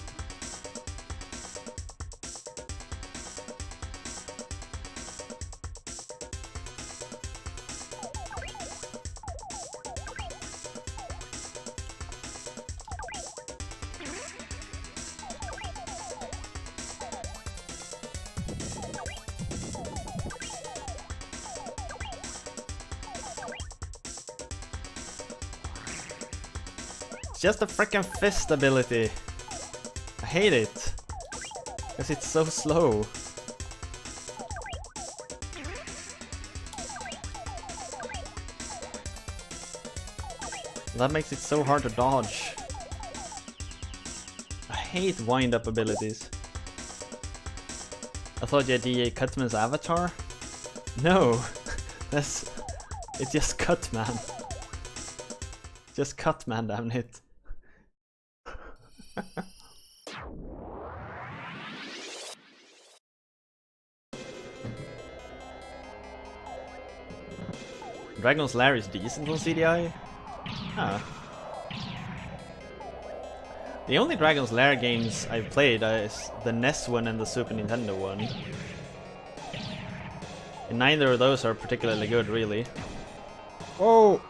Just a freaking fist ability. I hate it. Because it's so slow. That makes it so hard to dodge. I hate wind-up abilities. I thought you had DA Cutman's avatar? No. It just cut, man. Just cut, man, damn it. Dragon's Lair is decent on CDI? Huh. The only Dragon's Lair games I've played is the NES one and the Super Nintendo one. And neither of those are particularly good, really. Whoa!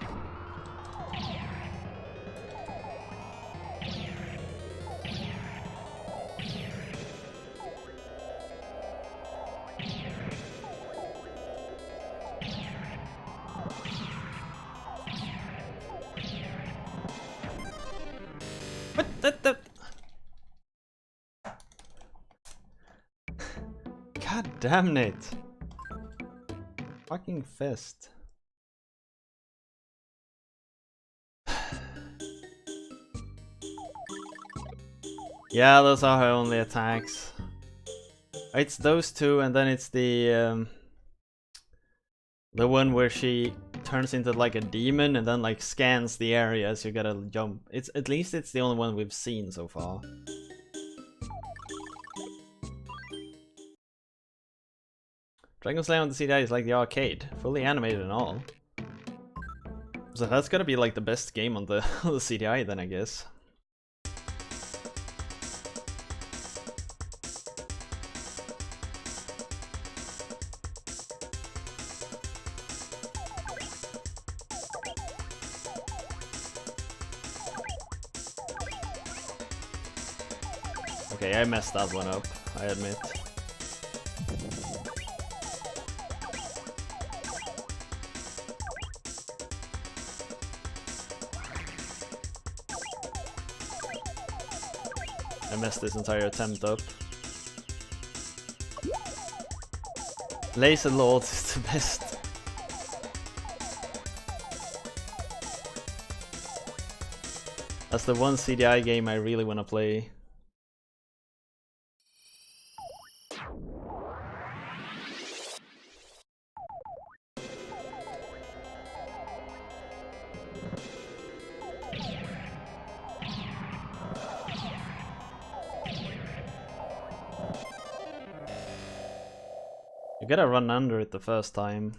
What the? God damn it! Fucking fist. Yeah, those are her only attacks. It's those two, and then it's the one where she turns into like a demon and then like scans the area as you gotta jump. It's at least it's the only one we've seen so far. Dragon's Lair on the CDI is like the arcade, fully animated and all. So that's gotta be like the best game on the, on the CDI then, I guess. Okay, I messed that one up, I admit. I messed this entire attempt up. Laser Lord is the best. That's the one CDI game I really want to play. You gotta run under it the first time.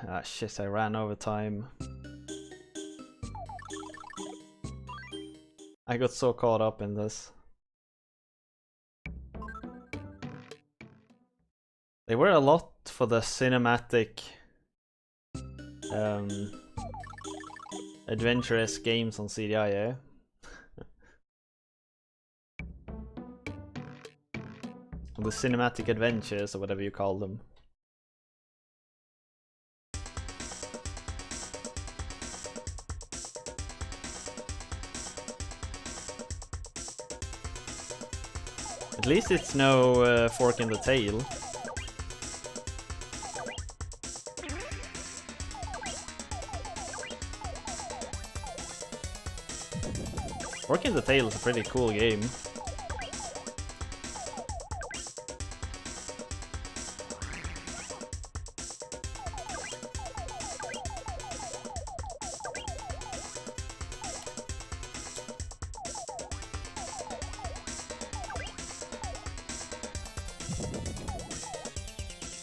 Ah shit, I ran over time. I got so caught up in this. They were a lot for the cinematic adventurous games on CDI, eh? The cinematic adventures, or whatever you call them. At least it's no fork in the tail. Fork in the Tail is a pretty cool game.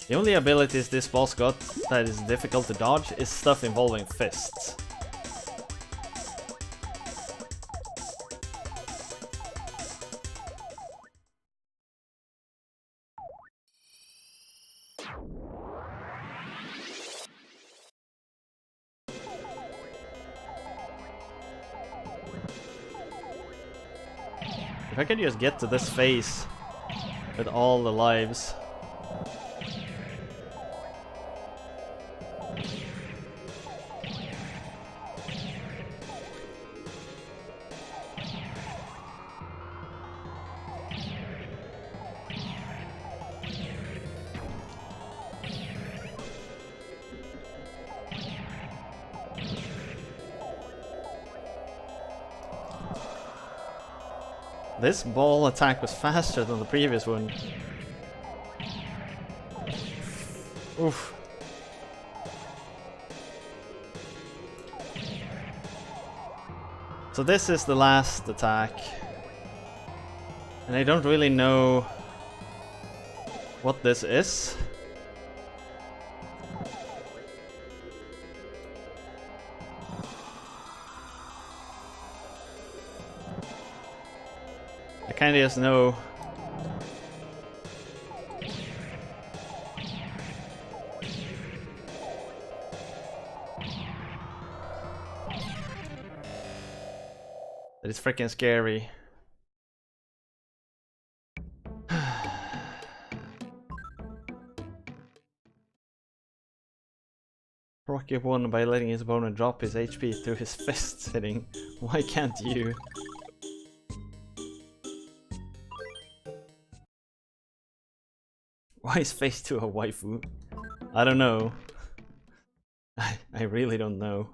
The only abilities this boss got that is difficult to dodge is stuff involving fists. If I could just get to this phase with all the lives. This ball attack was faster than the previous one. Oof. So this is the last attack. And I don't really know what this is. I kinda just know that it's freaking scary. Rocky won by letting his opponent drop his HP through his fists hitting. Why can't you? Why is face to a waifu? I don't know. I really don't know.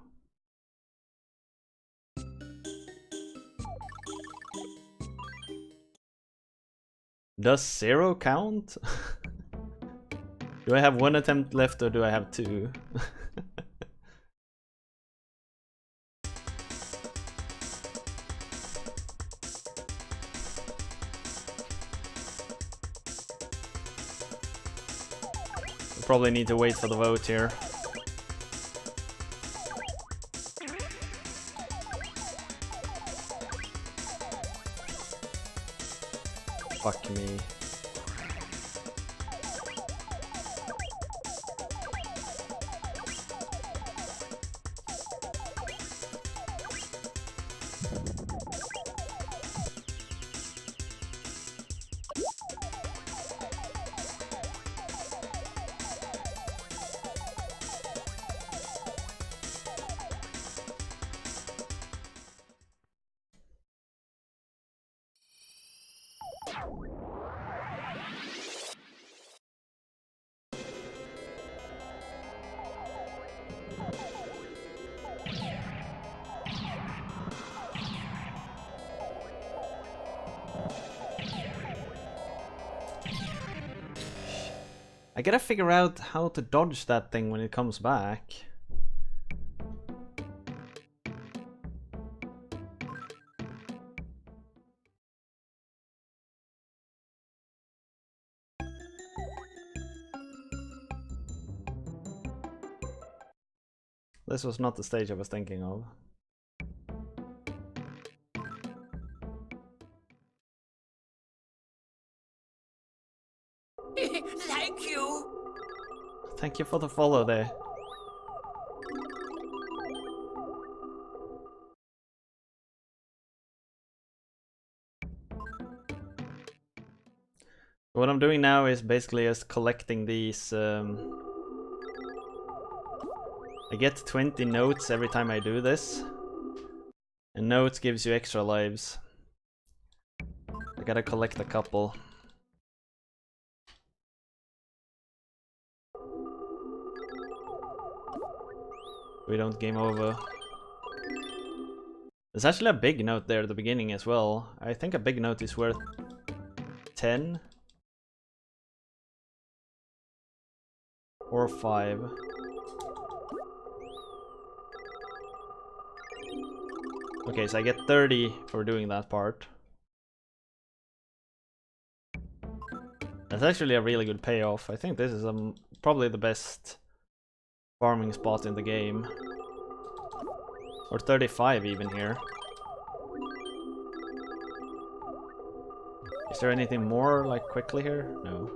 Does 0 count? Do I have 1 attempt left or do I have 2? We probably need to wait for the vote here. Fuck me. I gotta figure out how to dodge that thing when it comes back. This was not the stage I was thinking of. Thank you. Thank you for the follow there. What I'm doing now is basically just collecting these. I get 20 notes every time I do this. And notes gives you extra lives. I gotta collect a couple. We don't game over. There's actually a big note there at the beginning as well. I think a big note is worth 10 or 5. Okay, so I get 30 for doing that part. That's actually a really good payoff. I think this is probably the best farming spot in the game. Or 35 even here. Is there anything more like quickly here? No.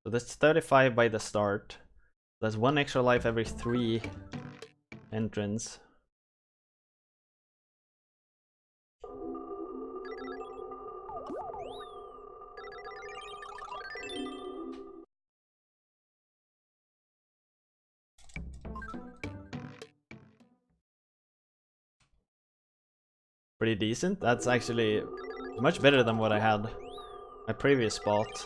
So that's 35 by the start. That's 1 extra life every 3 entrance. Pretty decent. That's actually much better than what I had my previous spot.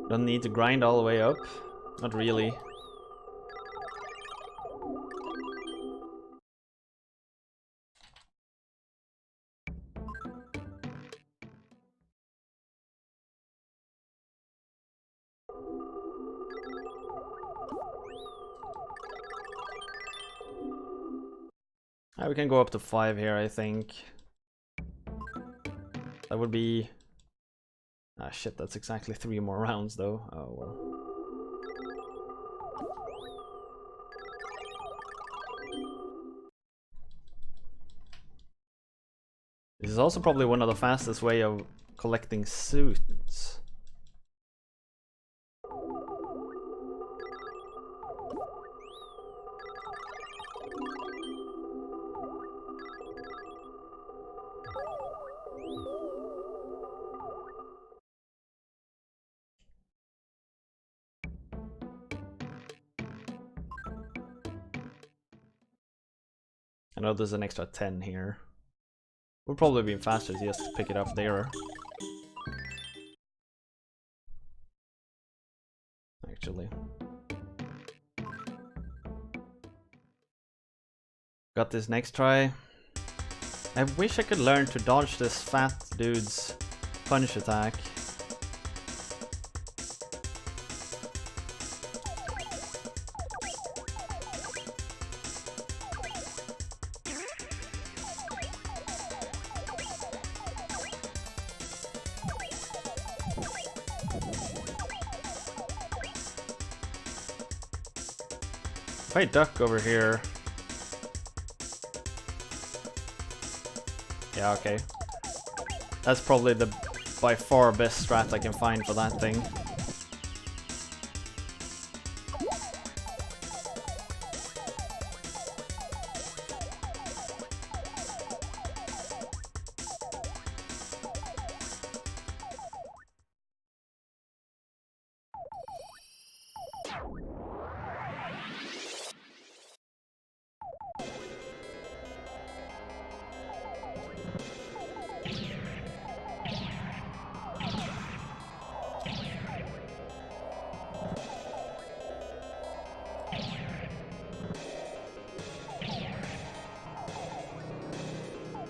Don't need to grind all the way up. Not really. We can go up to 5 here, I think. That would be... Ah shit, that's exactly 3 more rounds though. Oh well. This is also probably one of the fastest way of collecting suits. I know there's an extra 10 here. Would probably be faster to just pick it up there. Actually. Got this next try. I wish I could learn to dodge this fat dude's punch attack. If I duck over here... Yeah, okay. That's probably the by far best strat I can find for that thing.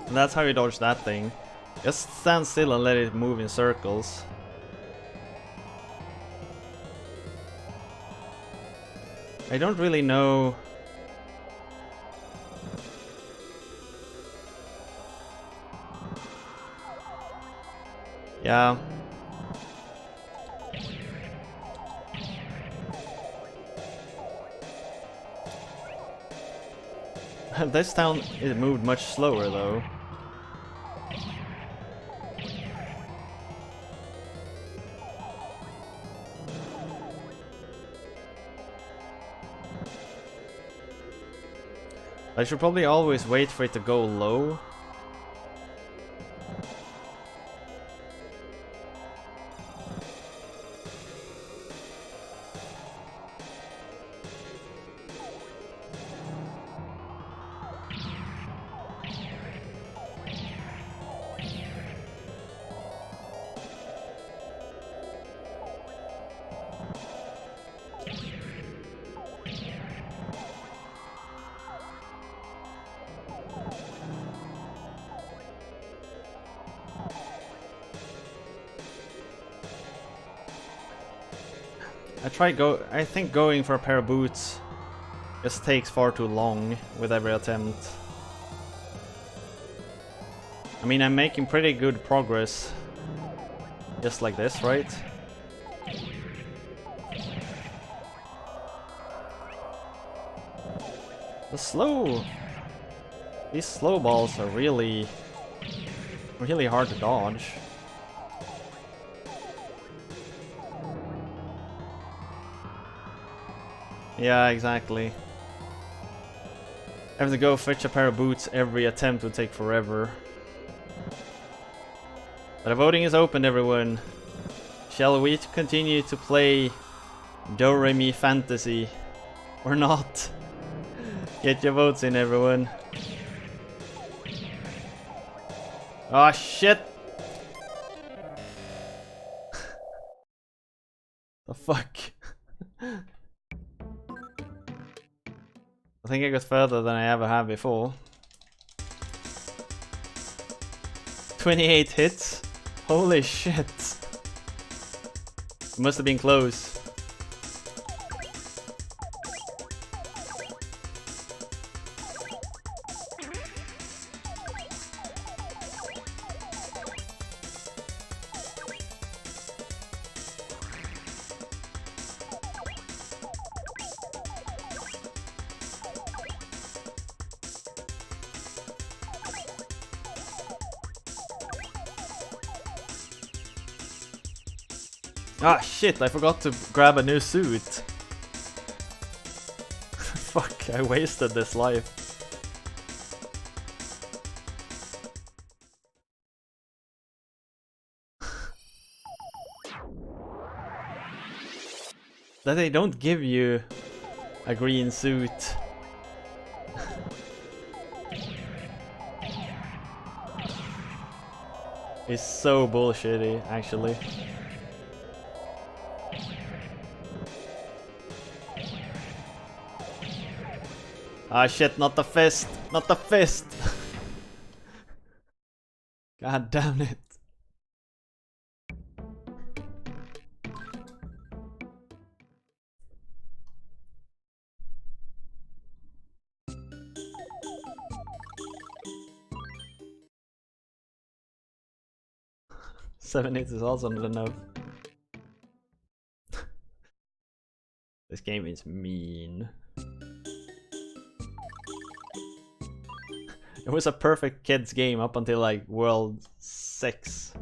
And that's how you dodge that thing. Just stand still and let it move in circles. I don't really know... Yeah. This town, it moved much slower though. I should probably always wait for it to go low. I think going for a pair of boots just takes far too long with every attempt. I mean, I'm making pretty good progress. Just like this, right? These slow balls are really hard to dodge. Yeah, exactly. I have to go fetch a pair of boots. Every attempt would take forever. But the voting is open, everyone. Shall we continue to play Do-Re-Mi Fantasy or not? Get your votes in, everyone. Oh shit! fuck? I think I got further than I ever have before. 28 hits? Holy shit. It must have been close. Ah shit, I forgot to grab a new suit. Fuck, I wasted this life. That they don't give you a green suit. It's so bullshitty, actually. Ah shit, not the fist! Not the fist! God damn it. Seven hits is also not enough. This game is mean. It was a perfect kids game up until like World 6.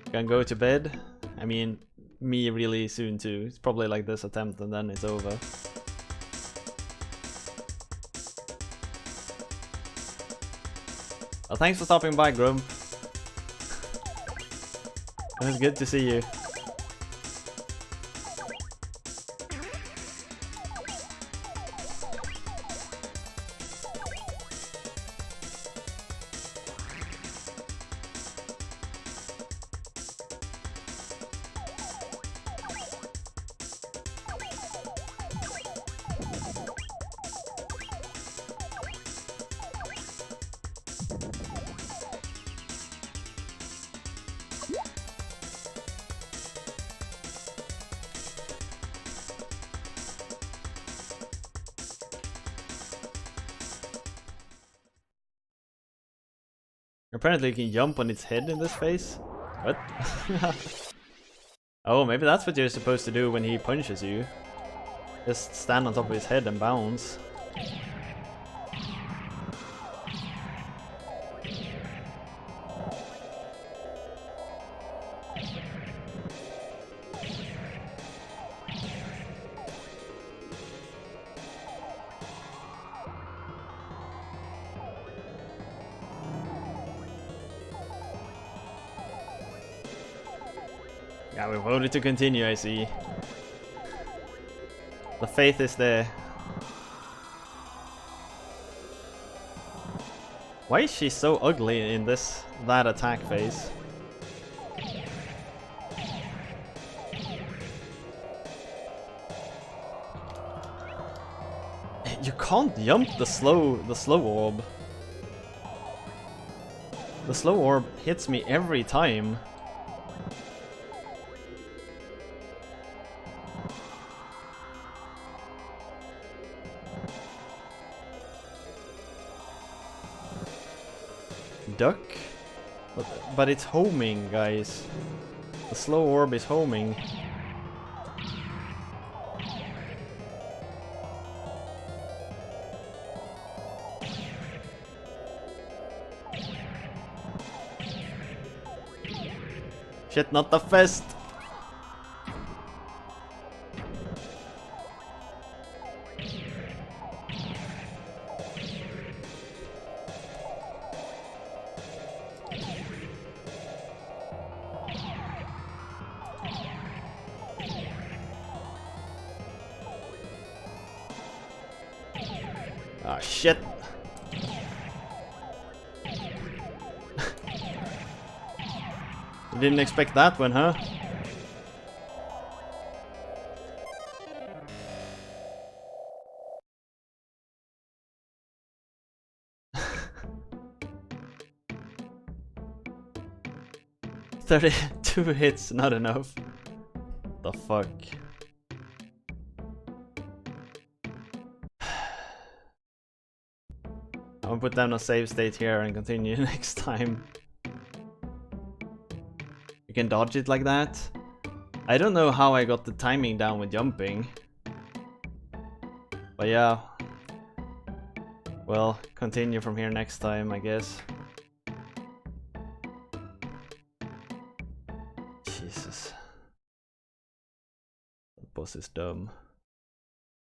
Can go to bed. I mean, me really soon too. It's probably like this attempt and then it's over. Well, thanks for stopping by, Grump. It was good to see you. Apparently you can jump on its head in this phase. What? Oh, maybe that's what you're supposed to do when he punches you. Just stand on top of his head and bounce. Yeah, we voted to continue, I see. The faith is there. Why is she so ugly in that attack phase? You can't jump the slow orb. The slow orb hits me every time. Duck? But it's homing, guys. The slow orb is homing. Shit, not the fist! Ah, shit. You didn't expect that one, huh? 32 hits, not enough. The fuck? I'm gonna put down a save state here and continue next time. You can dodge it like that. I don't know how I got the timing down with jumping. But yeah. Well, continue from here next time, I guess. Jesus. That boss is dumb.